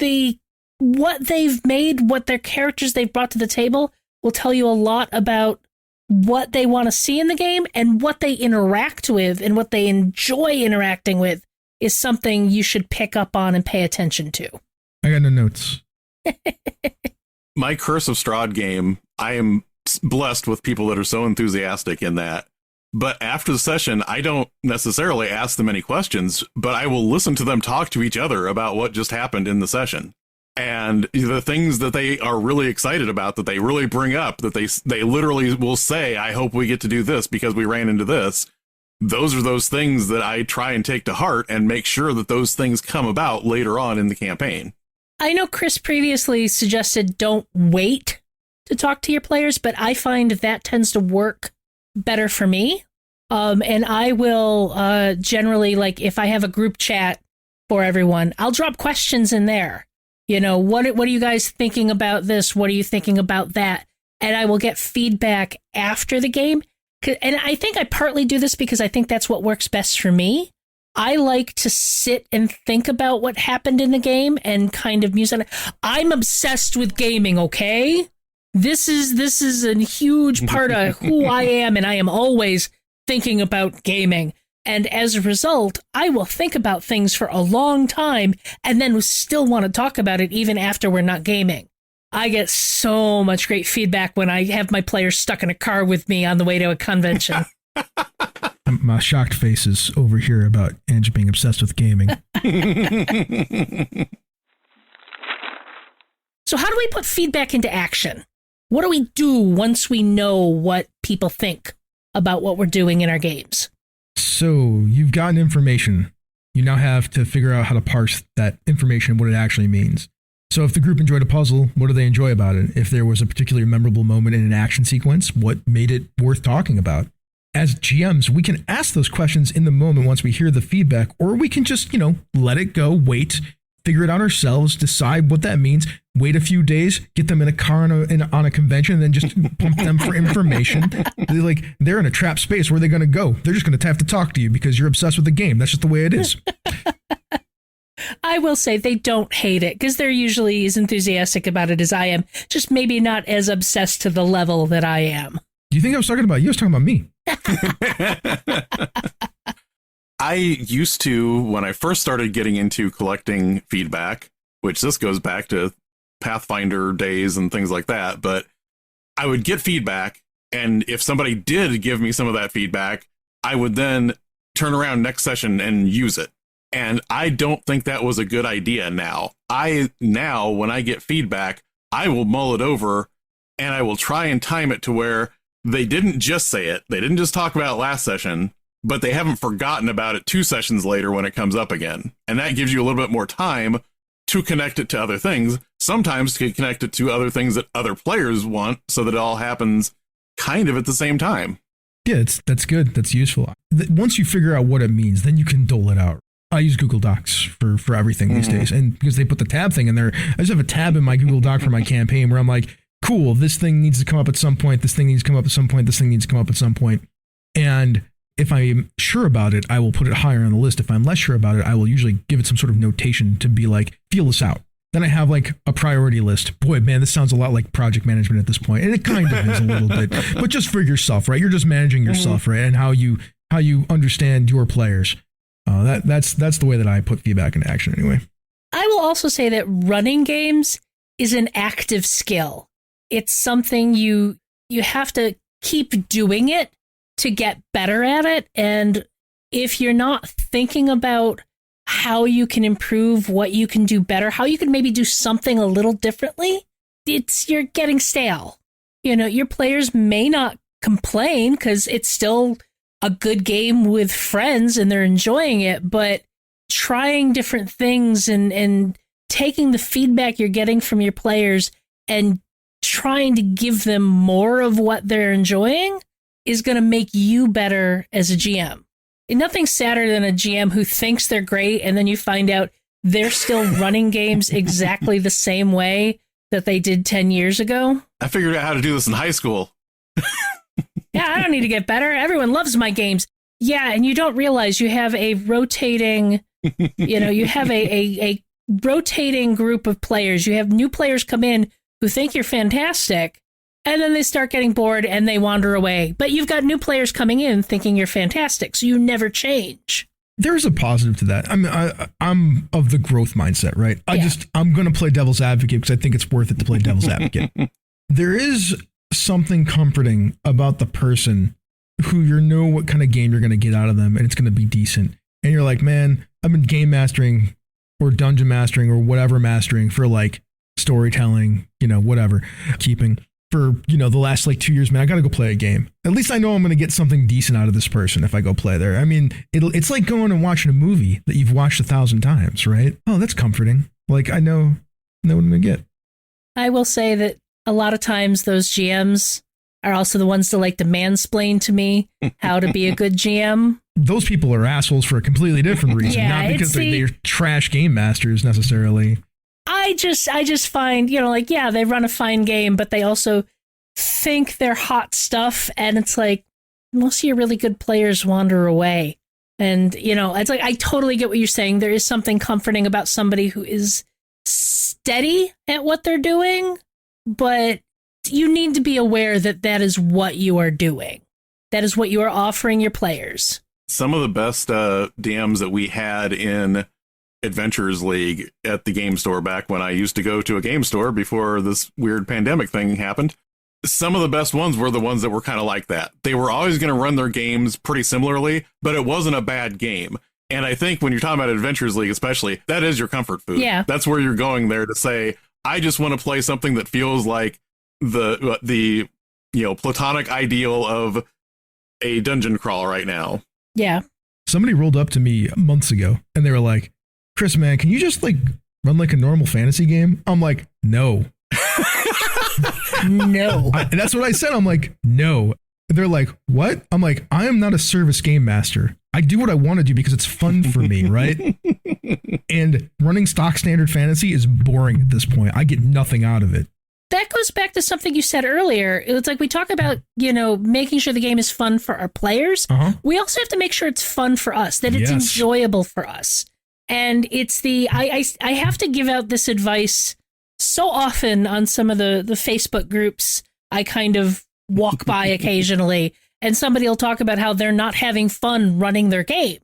S2: what they've made, what their characters they've brought to the table will tell you a lot about what they want to see in the game, and what they interact with and what they enjoy interacting with is something you should pick up on and pay attention to.
S4: I got no notes.
S3: My Curse of Strahd game, I am blessed with people that are so enthusiastic in that. But after the session, I don't necessarily ask them any questions, but I will listen to them talk to each other about what just happened in the session. And the things that they are really excited about, that they really bring up, that they literally will say, I hope we get to do this because we ran into this. Those are those things that I try and take to heart and make sure that those things come about later on in the campaign.
S2: I know Chris previously suggested don't wait to talk to your players, but I find that tends to work better for me. And I will generally, like, if I have a group chat for everyone, I'll drop questions in there. What are you guys thinking about this? What are you thinking about that? And I will get feedback after the game. And I think I partly do this because I think that's what works best for me. I like to sit and think about what happened in the game and kind of muse on it. I'm obsessed with gaming, okay? This is a huge part of who I am, and I am always thinking about gaming. And as a result, I will think about things for a long time and then still want to talk about it even after we're not gaming. I get so much great feedback when I have my players stuck in a car with me on the way to a convention.
S4: My shocked faces over here about Angie being obsessed with gaming.
S2: So how do we put feedback into action? What do we do once we know what people think about what we're doing in our games?
S4: So you've gotten information. You now have to figure out how to parse that information and what it actually means. So if the group enjoyed a puzzle, what do they enjoy about it? If there was a particularly memorable moment in an action sequence, what made it worth talking about? As GMs, we can ask those questions in the moment once we hear the feedback, or we can just, let it go, wait, figure it out ourselves, decide what that means, wait a few days, get them in a car on a convention, and then just pump them for information. They're in a trapped space. Where are they going to go? They're just going to have to talk to you because you're obsessed with the game. That's just the way it is.
S2: I will say they don't hate it because they're usually as enthusiastic about it as I am, just maybe not as obsessed to the level that I am.
S4: Do you think I was talking about you? I was talking about me.
S3: I used to, when I first started getting into collecting feedback, which this goes back to Pathfinder days and things like that, but I would get feedback, and if somebody did give me some of that feedback, I would then turn around next session and use it. And I don't think that was a good idea now. When I get feedback, I will mull it over, and I will try and time it to where they didn't just say it. They didn't just talk about it last session, but they haven't forgotten about it 2 sessions later when it comes up again. And that gives you a little bit more time to connect it to other things, sometimes to connect it to other things that other players want, so that it all happens kind of at the same time.
S4: Yeah, that's good. That's useful. Once you figure out what it means, then you can dole it out. I use Google Docs for everything these days. And because they put the tab thing in there, I just have a tab in my Google Doc for my campaign where I'm like, cool, this thing needs to come up at some point. This thing needs to come up at some point. This thing needs to come up at some point. And if I'm sure about it, I will put it higher on the list. If I'm less sure about it, I will usually give it some sort of notation to be like, feel this out. Then I have like a priority list. Boy, man, this sounds a lot like project management at this point. And it kind of is a little bit, but just for yourself, right? You're just managing yourself, right? And how you understand your players. That's the way that I put feedback into action anyway.
S2: I will also say that running games is an active skill. It's something you have to keep doing it to get better at it. And if you're not thinking about how you can improve, what you can do better, how you can maybe do something a little differently, you're getting stale. Your players may not complain because it's still a good game with friends and they're enjoying it, but trying different things and taking the feedback you're getting from your players and trying to give them more of what they're enjoying is going to make you better as a GM. And nothing's sadder than a GM who thinks they're great and then you find out they're still running games exactly the same way that they did 10 years ago.
S3: I figured out how to do this in high school.
S2: Yeah, I don't need to get better. Everyone loves my games. Yeah, and you don't realize you have a rotating, you have a rotating group of players. You have new players come in who think you're fantastic, and then they start getting bored and they wander away. But you've got new players coming in thinking you're fantastic, so you never change.
S4: There's a positive to that. I'm of the growth mindset, right? I'm going to play devil's advocate because I think it's worth it to play devil's advocate. There is something comforting about the person who what kind of game you're going to get out of them, and it's going to be decent. And you're like, man, I've been game mastering or dungeon mastering or whatever mastering for like storytelling, whatever, keeping for, the last like 2 years, man, I got to go play a game. At least I know I'm going to get something decent out of this person if I go play there. I mean, it's like going and watching a movie that you've watched 1,000 times, right? Oh, that's comforting. Like I know what I'm going to get.
S2: I will say that a lot of times those GMs are also the ones that like to mansplain to me how to be a good GM.
S4: Those people are assholes for a completely different reason, not because they're trash game masters necessarily.
S2: I just find, they run a fine game, but they also think they're hot stuff. And it's like, most of your really good players wander away. And, it's like, I totally get what you're saying. There is something comforting about somebody who is steady at what they're doing, but you need to be aware that that is what you are doing. That is what you are offering your players.
S3: Some of the best DMs that we had in Adventures League at the game store back when I used to go to a game store before this weird pandemic thing happened. Some of the best ones were the ones that were kind of like that. They were always going to run their games pretty similarly, but it wasn't a bad game. And I think when you're talking about Adventures League, especially, that is your comfort food.
S2: Yeah.
S3: That's where you're going there to say, I just want to play something that feels like the platonic ideal of a dungeon crawl right now.
S2: Yeah.
S4: Somebody rolled up to me months ago and they were like, Chris, man, can you just like run like a normal fantasy game? I'm like, no.
S2: No.
S4: And that's what I said. I'm like, no. They're like, what? I'm like, I am not a service game master. I do what I want to do because it's fun for me, right? And running stock standard fantasy is boring at this point. I get nothing out of it.
S2: That goes back to something you said earlier. It's like we talk about, making sure the game is fun for our players. We also have to make sure it's fun for us, that it's enjoyable for us. And it's I have to give out this advice so often on some of the Facebook groups I kind of walk by occasionally, and somebody will talk about how they're not having fun running their game.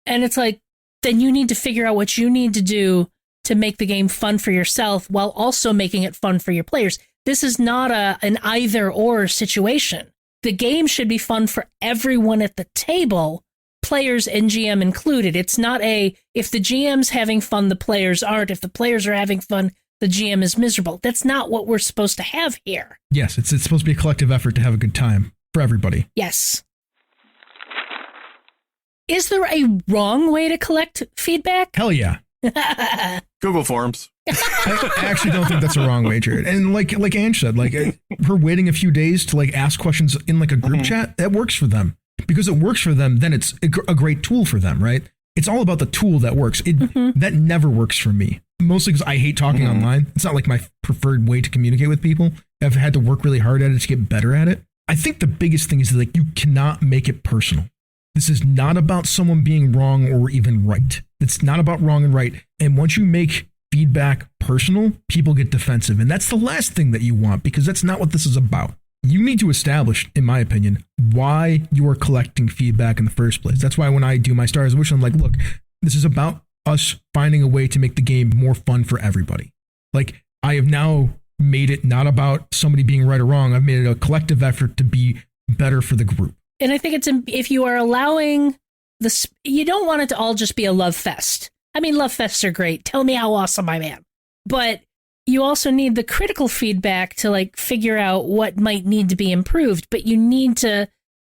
S2: And it's like, then you need to figure out what you need to do to make the game fun for yourself while also making it fun for your players. This is not an either or situation. The game should be fun for everyone at the table, players and GM included. It's not if the GM's having fun, the players aren't. If the players are having fun, the GM is miserable. That's not what we're supposed to have here.
S4: Yes, it's supposed to be a collective effort to have a good time for everybody.
S2: Yes. Is there a wrong way to collect feedback?
S4: Hell yeah.
S3: Google Forms.
S4: I actually don't think that's a wrong way, Jared. And like Ange said, like her waiting a few days to like ask questions in like a group chat, that works for them. Because it works for them, then it's a great tool for them, right? It's all about the tool that works. That never works for me. Mostly because I hate talking online. It's not like my preferred way to communicate with people. I've had to work really hard at it to get better at it. I think the biggest thing is that like you cannot make it personal. This is not about someone being wrong or even right. It's not about wrong and right. And once you make feedback personal, people get defensive. And that's the last thing that you want, because that's not what this is about. You need to establish, in my opinion, why you are collecting feedback in the first place. That's why when I do my Stars of Wish, I'm like, look, this is about us finding a way to make the game more fun for everybody. Like, I have now made it not about somebody being right or wrong. I've made it a collective effort to be better for the group.
S2: And I think it's, if you are allowing this, you don't want it to all just be a love fest. I mean, love fests are great. Tell me how awesome I am. But you also need the critical feedback to like figure out what might need to be improved. But you need to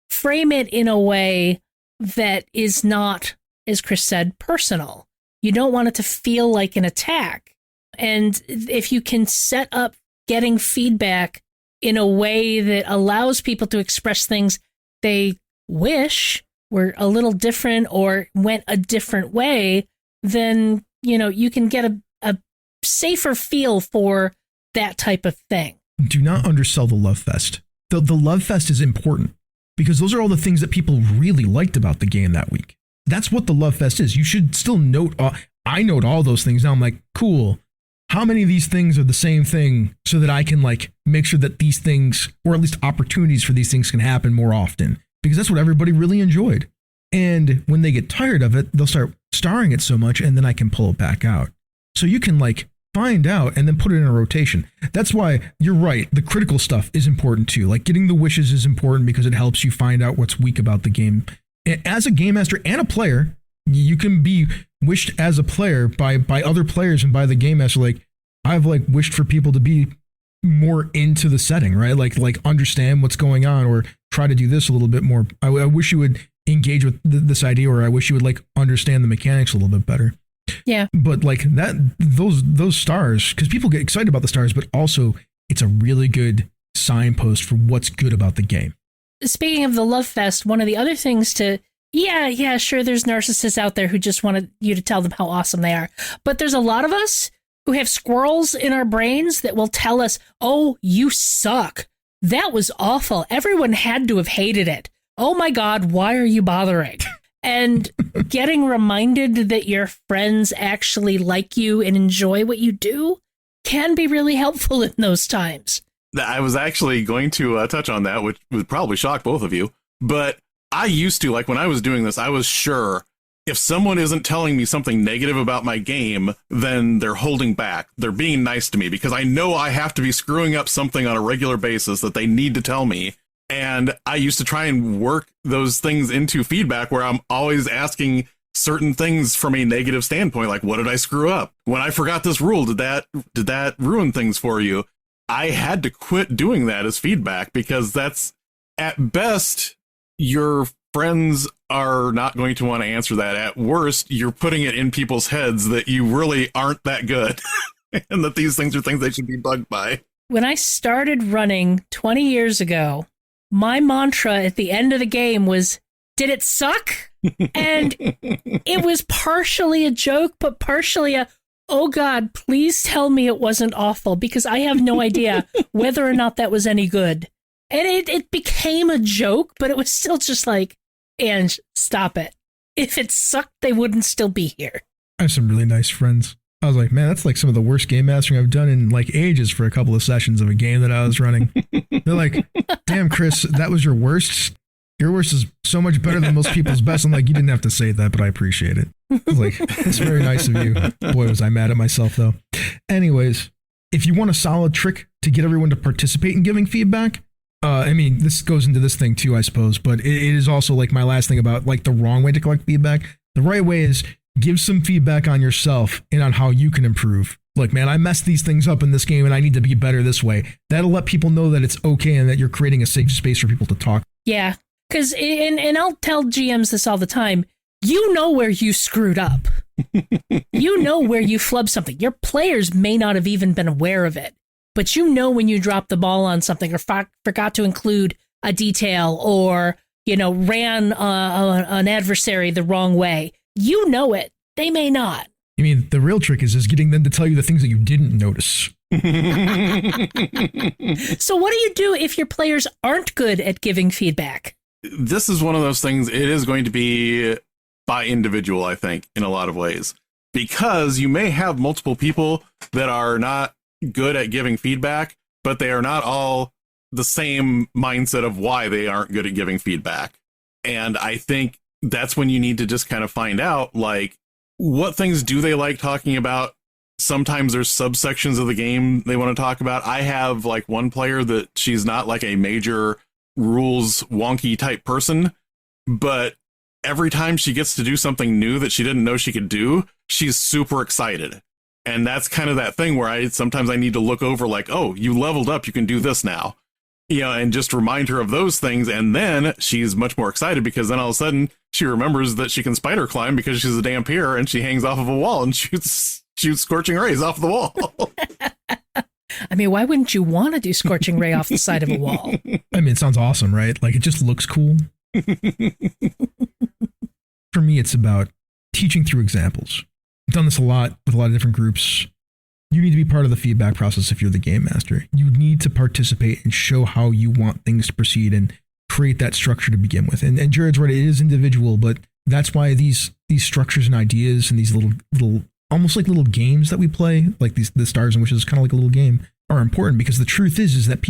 S2: frame it in a way that is not, as Chris said, personal. You don't want it to feel like an attack. And if you can set up getting feedback in a way that allows people to express things they wish were a little different or went a different way, then, you can get a safer feel for that type of thing.
S4: Do not undersell the Love Fest. The Love Fest is important because those are all the things that people really liked about the game that week. That's what the Love Fest is. You should still note, I note all those things. Now I'm like, cool. How many of these things are the same thing so that I can like make sure that these things, or at least opportunities for these things, can happen more often? Because that's what everybody really enjoyed. And when they get tired of it, they'll start starring it so much, and then I can pull it back out. So you can like find out and then put it in a rotation. That's why you're right. The critical stuff is important too. Like getting the wishes is important because it helps you find out what's weak about the game. As a game master and a player, you can be wished as a player by other players and by the game master. Like I've like wished for people to be more into the setting, right? Like understand what's going on, or try to do this a little bit more. I wish you would engage with this idea, or I wish you would like understand the mechanics a little bit better.
S2: Yeah.
S4: But like that, those stars, because people get excited about the stars, but also it's a really good signpost for what's good about the game.
S2: Speaking of the Love Fest, one of the other things to, sure, there's narcissists out there who just wanted you to tell them how awesome they are. But there's a lot of us who have squirrels in our brains that will tell us, oh, you suck. That was awful. Everyone had to have hated it. Oh my God, why are you bothering? And getting reminded that your friends actually like you and enjoy what you do can be really helpful in those times.
S3: I was actually going to touch on that, which would probably shock both of you. But I used to, like when I was doing this, I was sure if someone isn't telling me something negative about my game, then they're holding back. They're being nice to me because I know I have to be screwing up something on a regular basis that they need to tell me. And I used to try and work those things into feedback where I'm always asking certain things from a negative standpoint. Like, what did I screw up? When I forgot this rule, did that ruin things for you? I had to quit doing that as feedback because that's at best your friends are not going to want to answer that. At worst, you're putting it in people's heads that you really aren't that good and that these things are things they should be bugged by.
S2: When I started running 20 years ago, my mantra at the end of the game was, did it suck? And it was partially a joke, but partially a, oh God, please tell me it wasn't awful, because I have no idea whether or not that was any good. And it became a joke, but it was still just like, Ange, stop it. If it sucked, they wouldn't still be here.
S4: I have some really nice friends. I was like, man, that's like some of the worst game mastering I've done in like ages for a couple of sessions of a game that I was running. They're like, damn, Chris, that was your worst? Your worst is so much better than most people's best. I'm like, you didn't have to say that, but I appreciate it. I was like, it's very nice of you. Boy, was I mad at myself, though. Anyways, if you want a solid trick to get everyone to participate in giving feedback, I mean, this goes into this thing too, I suppose, but it is also like my last thing about like the wrong way to collect feedback. The right way is give some feedback on yourself and on how you can improve. Like, man, I messed these things up in this game and I need to be better this way. That'll let people know that it's okay and that you're creating a safe space for people to talk.
S2: Yeah, because, and I'll tell GMs this all the time, you know where you screwed up. You know where you flubbed something. Your players may not have even been aware of it, but you know when you dropped the ball on something or forgot to include a detail or, you know, ran an adversary the wrong way. You know it. They may not.
S4: I mean, the real trick is getting them to tell you the things that you didn't notice.
S2: So what do you do if your players aren't good at giving feedback?
S3: This is one of those things. It is going to be by individual, I think, in a lot of ways, because you may have multiple people that are not good at giving feedback, but they are not all the same mindset of why they aren't good at giving feedback. And I think that's when you need to just kind of find out, like, what things do they like talking about? Sometimes there's subsections of the game they want to talk about. I have like one player that she's not like a major rules wonky type person, but every time she gets to do something new that she didn't know she could do, she's super excited. And that's kind of that thing where sometimes I need to look over like, oh, you leveled up, you can do this now. You know, and just remind her of those things. And then she's much more excited because then all of a sudden she remembers that she can spider climb because she's a Dampier and she hangs off of a wall and shoots scorching rays off the wall.
S2: I mean, why wouldn't you want to do scorching ray off the side of a wall?
S4: I mean, it sounds awesome, right? Like, it just looks cool. For me, it's about teaching through examples. I've done this a lot with a lot of different groups. You need to be part of the feedback process if you're the game master. You need to participate and show how you want things to proceed and create that structure to begin with. And Jared's right, it is individual, but that's why these structures and ideas and these little almost like little games that we play, like the Stars and Wishes, kind of like a little game, are important, because the truth is that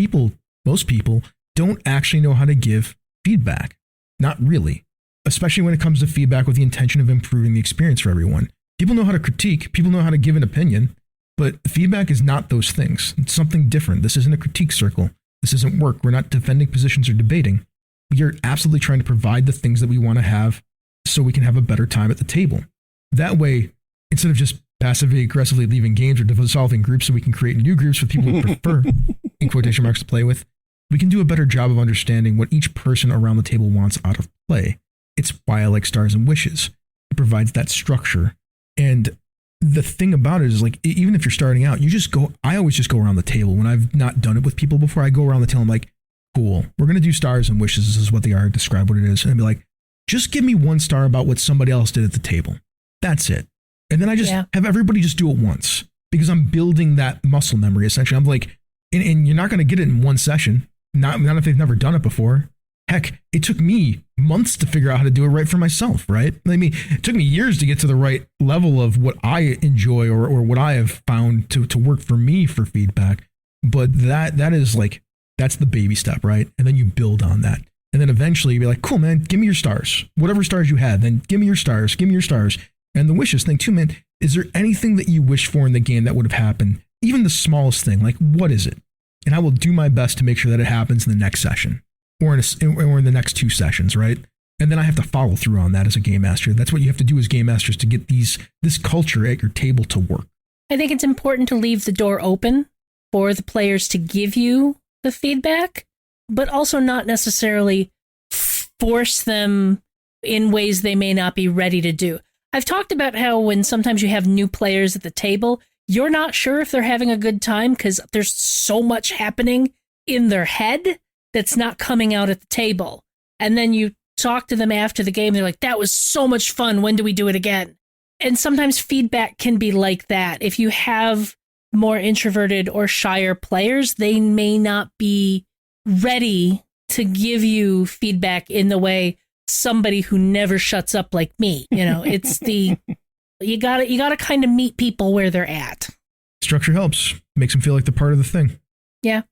S4: most people don't actually know how to give feedback. Not really. Especially when it comes to feedback with the intention of improving the experience for everyone. People know how to critique, people know how to give an opinion, but feedback is not those things. It's something different. This isn't a critique circle. This isn't work. We're not defending positions or debating. We are absolutely trying to provide the things that we want to have so we can have a better time at the table. That way, instead of just passively aggressively leaving games or dissolving groups so we can create new groups with people who prefer, in quotation marks, to play with, we can do a better job of understanding what each person around the table wants out of play. It's why I like Stars and Wishes. It provides that structure. And the thing about it is, like, even if you're starting out, I always just go around the table. When I've not done it with people before, I go around the table. I'm like, cool, we're going to do Stars and Wishes. This is what they are. Describe what it is. And I'd be like, just give me 1 star about what somebody else did at the table. That's it. And then I just have everybody just do it once, because I'm building that muscle memory, essentially. I'm like, and you're not going to get it in one session. Not if they've never done it before. Heck, it took me months to figure out how to do it right for myself, right? I mean, it took me years to get to the right level of what I enjoy or what I have found to work for me for feedback. But that is like, that's the baby step, right? And then you build on that. And then eventually you'll be like, cool, man, give me your stars. Whatever stars you had, then give me your stars. Give me your stars. And the wishes thing too, man. Is there anything that you wish for in the game that would have happened? Even the smallest thing, like, what is it? And I will do my best to make sure that it happens in the next session. Or in the next 2 sessions, right? And then I have to follow through on that as a game master. That's what you have to do as game masters to get this culture at your table to work.
S2: I think it's important to leave the door open for the players to give you the feedback, but also not necessarily force them in ways they may not be ready to do. I've talked about how when sometimes you have new players at the table, you're not sure if they're having a good time because there's so much happening in their head that's not coming out at the table. And then you talk to them after the game, they're like, that was so much fun. When do we do it again? And sometimes feedback can be like that. If you have more introverted or shyer players, they may not be ready to give you feedback in the way somebody who never shuts up like me. You know, it's you gotta kind of meet people where they're at.
S4: Structure helps. Makes them feel like they're part of the thing.
S2: Yeah.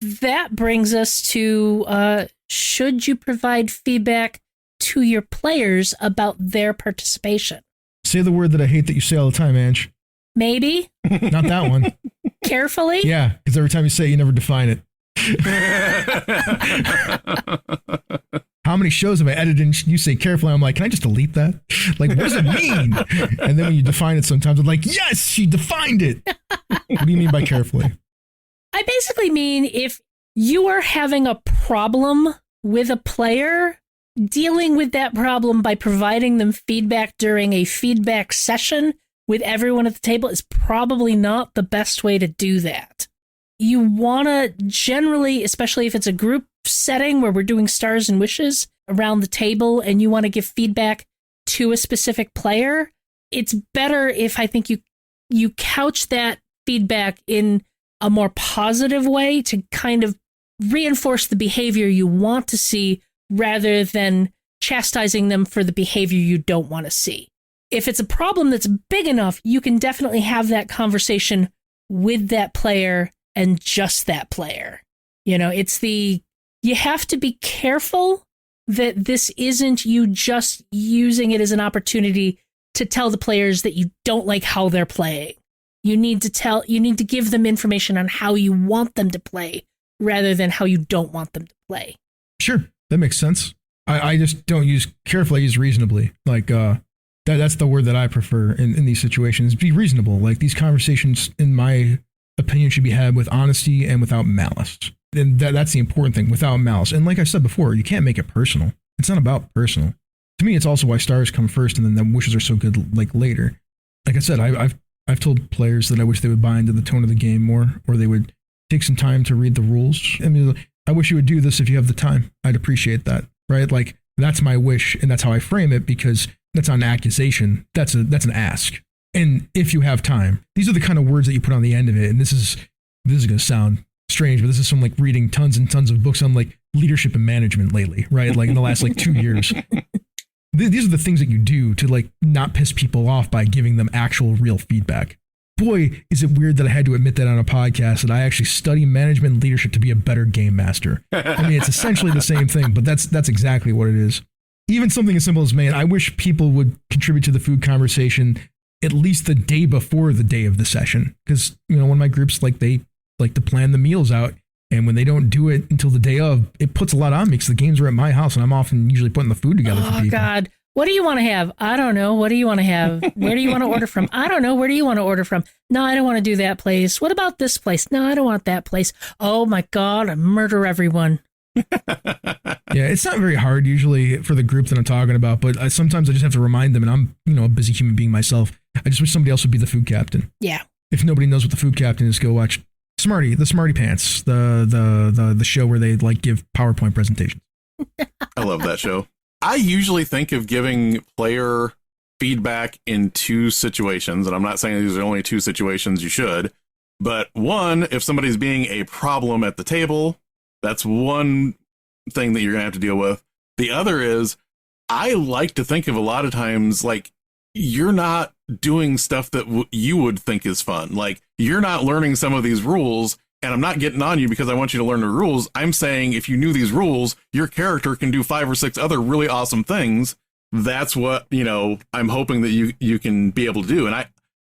S2: That brings us to, should you provide feedback to your players about their participation?
S4: Say the word that I hate that you say all the time, Ange.
S2: Maybe.
S4: Not that one.
S2: Carefully?
S4: Yeah, because every time you say it, you never define it. How many shows have I edited and you say carefully? I'm like, can I just delete that? Like, what does it mean? And then when you define it sometimes, I'm like, yes, she defined it. What do you mean by carefully?
S2: I basically mean if you are having a problem with a player, dealing with that problem by providing them feedback during a feedback session with everyone at the table is probably not the best way to do that. You want to generally, especially if it's a group setting where we're doing stars and wishes around the table and you want to give feedback to a specific player, it's better if I think you couch that feedback in a more positive way to kind of reinforce the behavior you want to see rather than chastising them for the behavior you don't want to see. If it's a problem that's big enough, you can definitely have that conversation with that player and just that player. You know, you have to be careful that this isn't you just using it as an opportunity to tell the players that you don't like how they're playing. You need to give them information on how you want them to play rather than how you don't want them to play.
S4: Sure, that makes sense. I just don't use carefully, I use reasonably. Like, that's the word that I prefer in these situations. Be reasonable. Like, these conversations, in my opinion, should be had with honesty and without malice. And that's the important thing, without malice. And like I said before, you can't make it personal. It's not about personal. To me, it's also why stars come first and then the wishes are so good like later. Like I said, I've told players that I wish they would buy into the tone of the game more, or they would take some time to read the rules. I mean, I wish you would do this if you have the time. I'd appreciate that, right? Like, that's my wish, and that's how I frame it, because that's not an accusation. That's an ask. And if you have time, these are the kind of words that you put on the end of it. And this is going to sound strange, but this is from like reading tons and tons of books on like leadership and management lately, right? Like in the last like 2 years. These are the things that you do to like not piss people off by giving them actual real feedback. Boy, is it weird that I had to admit that on a podcast that I actually study management and leadership to be a better game master. I mean, it's essentially the same thing, but that's exactly what it is. Even something as simple as, man, I wish people would contribute to the food conversation at least the day before the day of the session. Because, you know, one of my groups, like, they like to plan the meals out. And when they don't do it until the day of, it puts a lot on me because the games are at my house and I'm often usually putting the food together for people. Oh,
S2: God. What do you want to have? I don't know. What do you want to have? Where do you want to order from? I don't know. Where do you want to order from? No, I don't want to do that place. What about this place? No, I don't want that place. Oh, my God. I murder everyone.
S4: Yeah, it's not very hard usually for the group that I'm talking about, but sometimes I just have to remind them, and I'm, you know, a busy human being myself. I just wish somebody else would be the food captain.
S2: Yeah.
S4: If nobody knows what the food captain is, go watch the Smarty Pants, the show where they like give PowerPoint presentations.
S3: I love that show. I usually think of giving player feedback in two situations, and I'm not saying these are only two situations you should, but one, if somebody's being a problem at the table, that's one thing that you're going to have to deal with. The other is, I like to think of a lot of times, like, you're not doing stuff that you would think is fun. Like, you're not learning some of these rules, and I'm not getting on you because I want you to learn the rules. I'm saying if you knew these rules, your character can do 5 or 6 other really awesome things. That's what, you know, I'm hoping that you can be able to do. And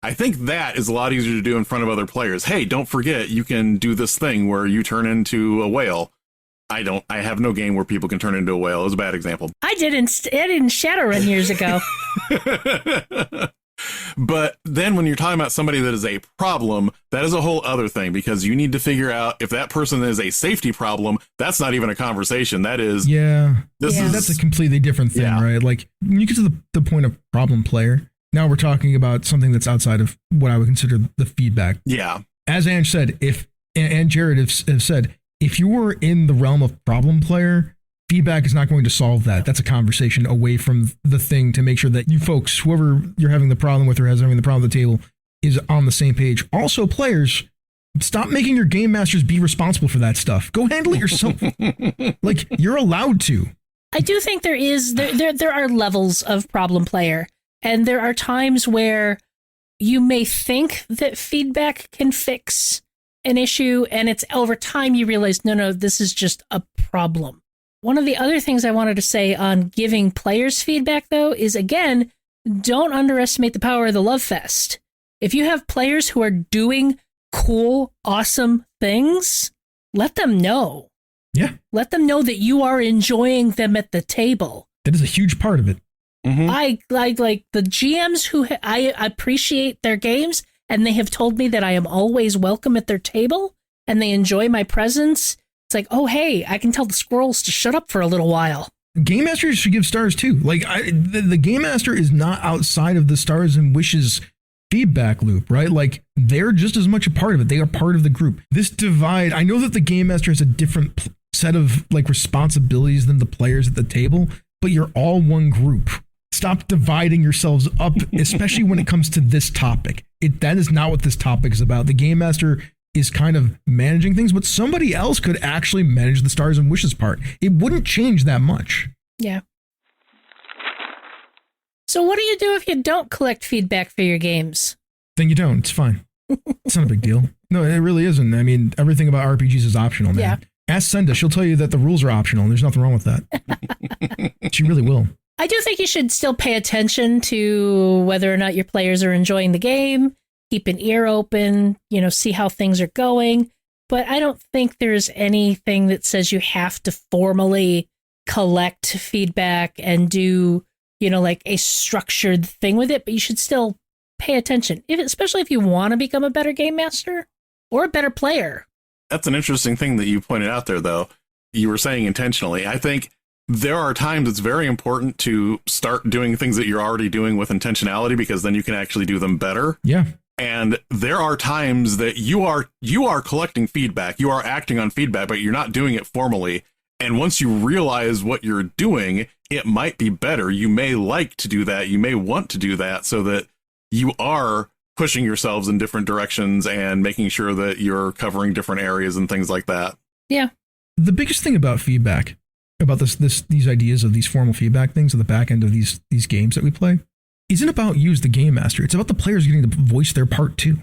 S3: I think that is a lot easier to do in front of other players. Hey, don't forget, you can do this thing where you turn into a whale. I have no game where people can turn into a whale. It was a bad example.
S2: I did in Shadowrun years ago.
S3: But then when you're talking about somebody that is a problem, that is a whole other thing, because you need to figure out if that person is a safety problem. That's not even a conversation. That is,
S4: that's a completely different thing, right? Like when you get to the point of problem player, now we're talking about something that's outside of what I would consider the feedback.
S3: Yeah.
S4: As Ange said, and Jared have said, if you were in the realm of problem player, feedback is not going to solve that. That's a conversation away from the thing to make sure that you folks, whoever you're having the problem with or has having the problem at the table, is on the same page. Also, players, stop making your game masters be responsible for that stuff. Go handle it yourself. Like, you're allowed to.
S2: I do think there are levels of problem player, and there are times where you may think that feedback can fix an issue, and it's over time you realize, no, this is just a problem. One of the other things I wanted to say on giving players feedback, though, is, again, don't underestimate the power of the love fest. If you have players who are doing cool, awesome things, let them know.
S4: Yeah.
S2: Let them know that you are enjoying them at the table.
S4: That is a huge part of it.
S3: Mm-hmm.
S2: I like the GMs who I appreciate their games, and they have told me that I am always welcome at their table, and they enjoy my presence. It's like, oh, hey, I can tell the squirrels to shut up for a little while.
S4: Game Masters should give stars too. Like the Game Master is not outside of the stars and wishes feedback loop, right? Like they're just as much a part of it. They are part of the group. This divide, I know that the Game Master has a different set of like responsibilities than the players at the table, but you're all one group. Stop dividing yourselves up, especially when it comes to this topic. That is not what this topic is about. The Game Master is kind of managing things, but somebody else could actually manage the stars and wishes part. It wouldn't change that much.
S2: Yeah. So what do you do if you don't collect feedback for your games?
S4: Then you don't. It's fine. It's not a big deal. No, it really isn't. I mean, everything about RPGs is optional, man.
S2: Yeah.
S4: Ask Senda. She'll tell you that the rules are optional, and there's nothing wrong with that. She really will.
S2: I do think you should still pay attention to whether or not your players are enjoying the game. Keep an ear open, see how things are going. But I don't think there's anything that says you have to formally collect feedback and do, like a structured thing with it. But you should still pay attention, especially if you want to become a better game master or a better player.
S3: That's an interesting thing that you pointed out there, though. You were saying intentionally. I think there are times it's very important to start doing things that you're already doing with intentionality, because then you can actually do them better.
S4: Yeah.
S3: And there are times that you are collecting feedback, you are acting on feedback, but you're not doing it formally. And once you realize what you're doing, it might be better. You may like to do that. You may want to do that so that you are pushing yourselves in different directions and making sure that you're covering different areas and things like that.
S2: Yeah.
S4: The biggest thing about feedback, about these ideas of these formal feedback things at the back end of these games that we play, isn't about you as the game master. It's about the players getting to voice their part too.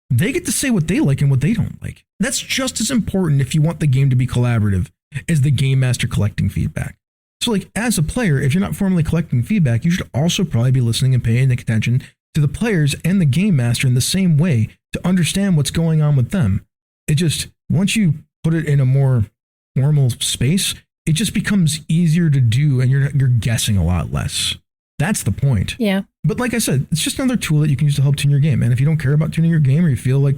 S4: They get to say what they like and what they don't like. That's just as important if you want the game to be collaborative as the game master collecting feedback. So like as a player, if you're not formally collecting feedback, you should also probably be listening and paying attention to the players and the game master in the same way to understand what's going on with them. It just, once you put it in a more formal space, it just becomes easier to do and you're guessing a lot less. That's the point.
S2: Yeah.
S4: But like I said, it's just another tool that you can use to help tune your game. And if you don't care about tuning your game, or you feel like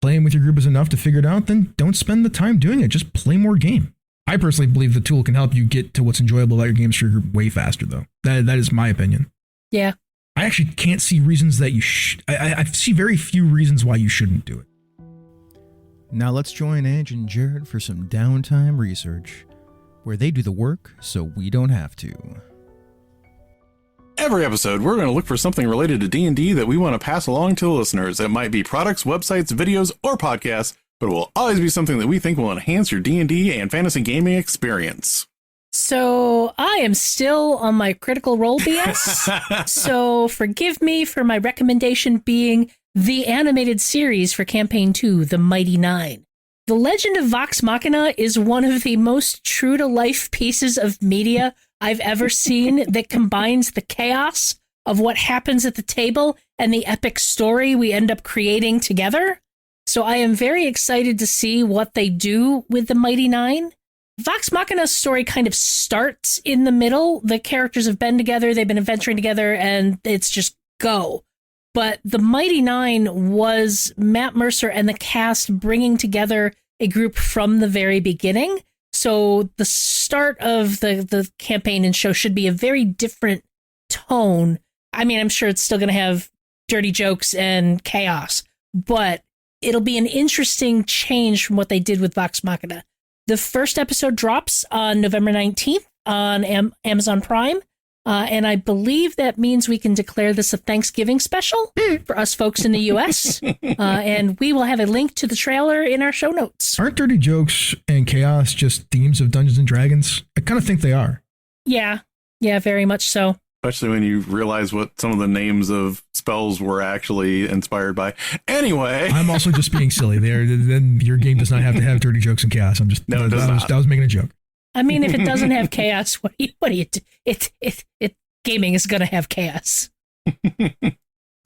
S4: playing with your group is enough to figure it out, then don't spend the time doing it. Just play more game. I personally believe the tool can help you get to what's enjoyable about your games for your group way faster, though. That is my opinion.
S2: Yeah.
S4: I actually can't see reasons that you I see very few reasons why you shouldn't do it. Now let's join Ange and Jared for some downtime research, where they do the work so we don't have to.
S3: Every episode, we're going to look for something related to D&D that we want to pass along to the listeners. It might be products, websites, videos, or podcasts, but it will always be something that we think will enhance your D&D and fantasy gaming experience.
S2: So I am still on my Critical Role BS. So forgive me for my recommendation being the animated series for Campaign 2, The Mighty Nine. The Legend of Vox Machina is one of the most true-to-life pieces of media I've ever seen that combines the chaos of what happens at the table and the epic story we end up creating together. So I am very excited to see what they do with the Mighty Nine. Vox Machina's story kind of starts in the middle. The characters have been together, they've been adventuring together, and it's just go. But the Mighty Nine was Matt Mercer and the cast bringing together a group from the very beginning. So the start of the campaign and show should be a very different tone. I mean, I'm sure it's still going to have dirty jokes and chaos, but it'll be an interesting change from what they did with Vox Machina. The first episode drops on November 19th on Amazon Prime. And I believe that means we can declare this a Thanksgiving special for us folks in the U.S. And we will have a link to the trailer in our show notes.
S4: Aren't dirty jokes and chaos just themes of Dungeons and Dragons? I kind of think they are.
S2: Yeah, very much so.
S3: Especially when you realize what some of the names of spells were actually inspired by. Anyway,
S4: I'm also just being silly there. Then your game does not have to have dirty jokes and chaos. I'm just that was making a joke.
S2: I mean, if it doesn't have chaos, what do you do? Gaming is going to have chaos.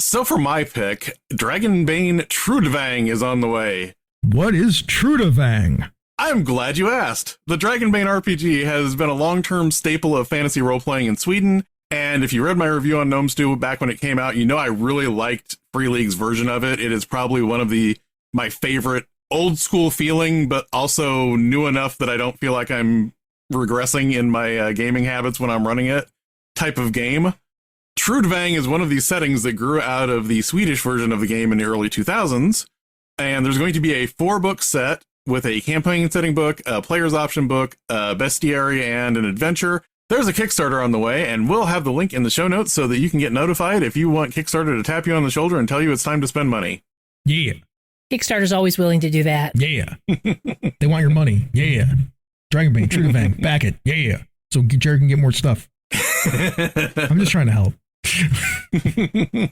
S3: So for my pick, Dragonbane Trudvang is on the way.
S4: What is Trudvang?
S3: I'm glad you asked. The Dragonbane RPG has been a long-term staple of fantasy role-playing in Sweden, and if you read my review on Gnome Stew back when it came out, you know I really liked Free League's version of it. It is probably one of my favorite old-school feeling, but also new enough that I don't feel like I'm regressing in my gaming habits when I'm running it type of game. Trudvang is one of these settings that grew out of the Swedish version of the game in the early 2000s, and there's going to be a 4-book set with a campaign setting book, a player's option book, a bestiary, and an adventure. There's a Kickstarter on the way, and we'll have the link in the show notes so that you can get notified if you want Kickstarter to tap you on the shoulder and tell you it's time to spend money.
S4: Yeah.
S2: Kickstarter's always willing to do that.
S4: Yeah. They want your money. Yeah. Dragonbane, Trudvang, back it. Yeah. So Jared can get more stuff. I'm just trying to help.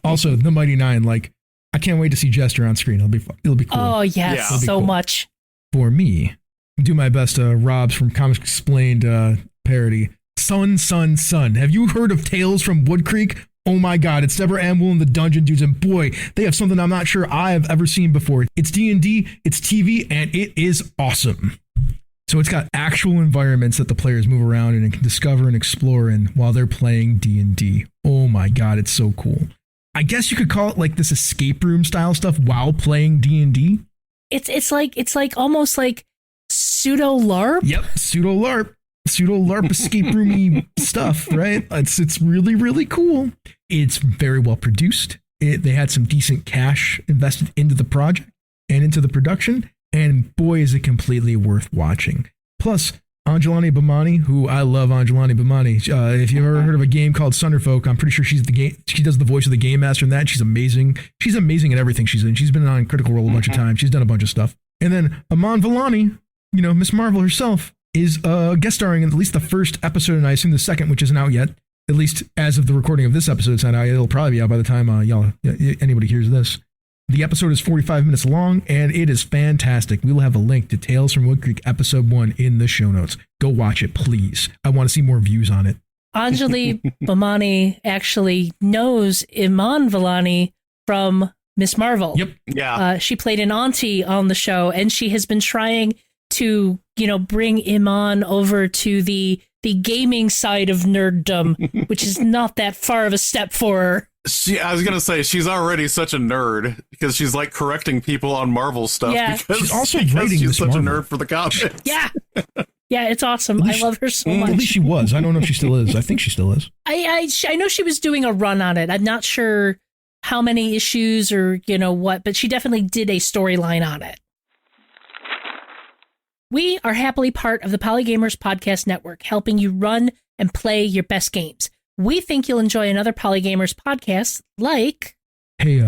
S4: Also, the Mighty Nine, like, I can't wait to see Jester on screen. It'll be cool.
S2: Oh, yes,
S3: Yeah.
S2: so
S4: cool.
S2: much.
S4: For me, do my best Rob's from Comics Explained parody. Son. Have you heard of Tales from Wood Creek? Oh my God, it's Deborah Ann Wool and the Dungeon Dudes, and boy, they have something I'm not sure I have ever seen before. It's D&D, it's TV, and it is awesome. So it's got actual environments that the players move around in and can discover and explore in while they're playing D&D. Oh my God, it's so cool. I guess you could call it like this escape room style stuff while playing D&D.
S2: It's like almost like pseudo LARP.
S4: Yep, pseudo LARP escape roomy stuff, right? It's really, really cool. It's very well produced. They had some decent cash invested into the project and into the production. And boy, is it completely worth watching. Plus, Angelani Bhimani, who I love Angelani Bhimani. If you've ever heard of a game called Sunderfolk, I'm pretty sure she does the voice of the game master in that. She's amazing. She's amazing at everything she's in. She's been on Critical Role a bunch of times. She's done a bunch of stuff. And then Aman Vellani, Miss Marvel herself, is guest starring in at least the first episode, and I assume the second, which isn't out yet. At least as of the recording of this episode, it's not out. It'll probably be out by the time anybody hears this. The episode is 45 minutes long, and it is fantastic. We will have a link to Tales from Wood Creek Episode 1 in the show notes. Go watch it, please. I want to see more views on it.
S2: Anjali Bhimani actually knows Iman Vellani from Miss Marvel.
S4: Yep.
S3: Yeah.
S2: She played an auntie on the show, and she has been trying to, bring Iman over to the gaming side of nerddom, which is not that far of a step for her.
S3: I was going to say, she's already such a nerd because she's like correcting people on Marvel stuff.
S2: Yeah.
S3: Because
S4: She's also
S3: she's
S4: writing
S3: such
S4: this
S3: a
S4: Marvel.
S3: nerd for the comics.
S2: Yeah. Yeah, it's awesome. I love her so much.
S4: At least she was. I don't know if she still is. I think she still is.
S2: I know she was doing a run on it. I'm not sure how many issues or what, but she definitely did a storyline on it. We are happily part of the Polygamers Podcast Network, helping you run and play your best games. We think you'll enjoy another Polygamers podcast like...
S4: Hey,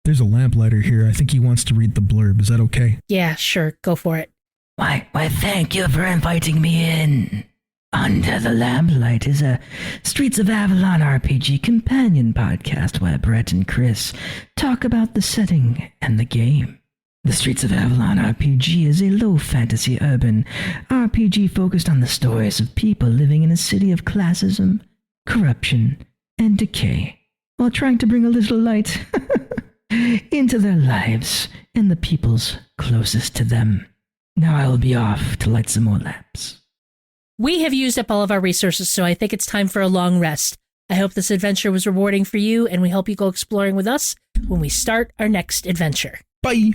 S4: there's a lamplighter here. I think he wants to read the blurb. Is that okay?
S2: Yeah, sure. Go for it.
S6: Why, thank you for inviting me in. Under the Lamplight is a Streets of Avalon RPG companion podcast where Brett and Chris talk about the setting and the game. The Streets of Avalon RPG is a low-fantasy urban RPG focused on the stories of people living in a city of classism, corruption, and decay, while trying to bring a little light into their lives and the peoples closest to them. Now I will be off to light some more lamps.
S2: We have used up all of our resources, so I think it's time for a long rest. I hope this adventure was rewarding for you, and we hope you go exploring with us when we start our next adventure.
S4: Bye.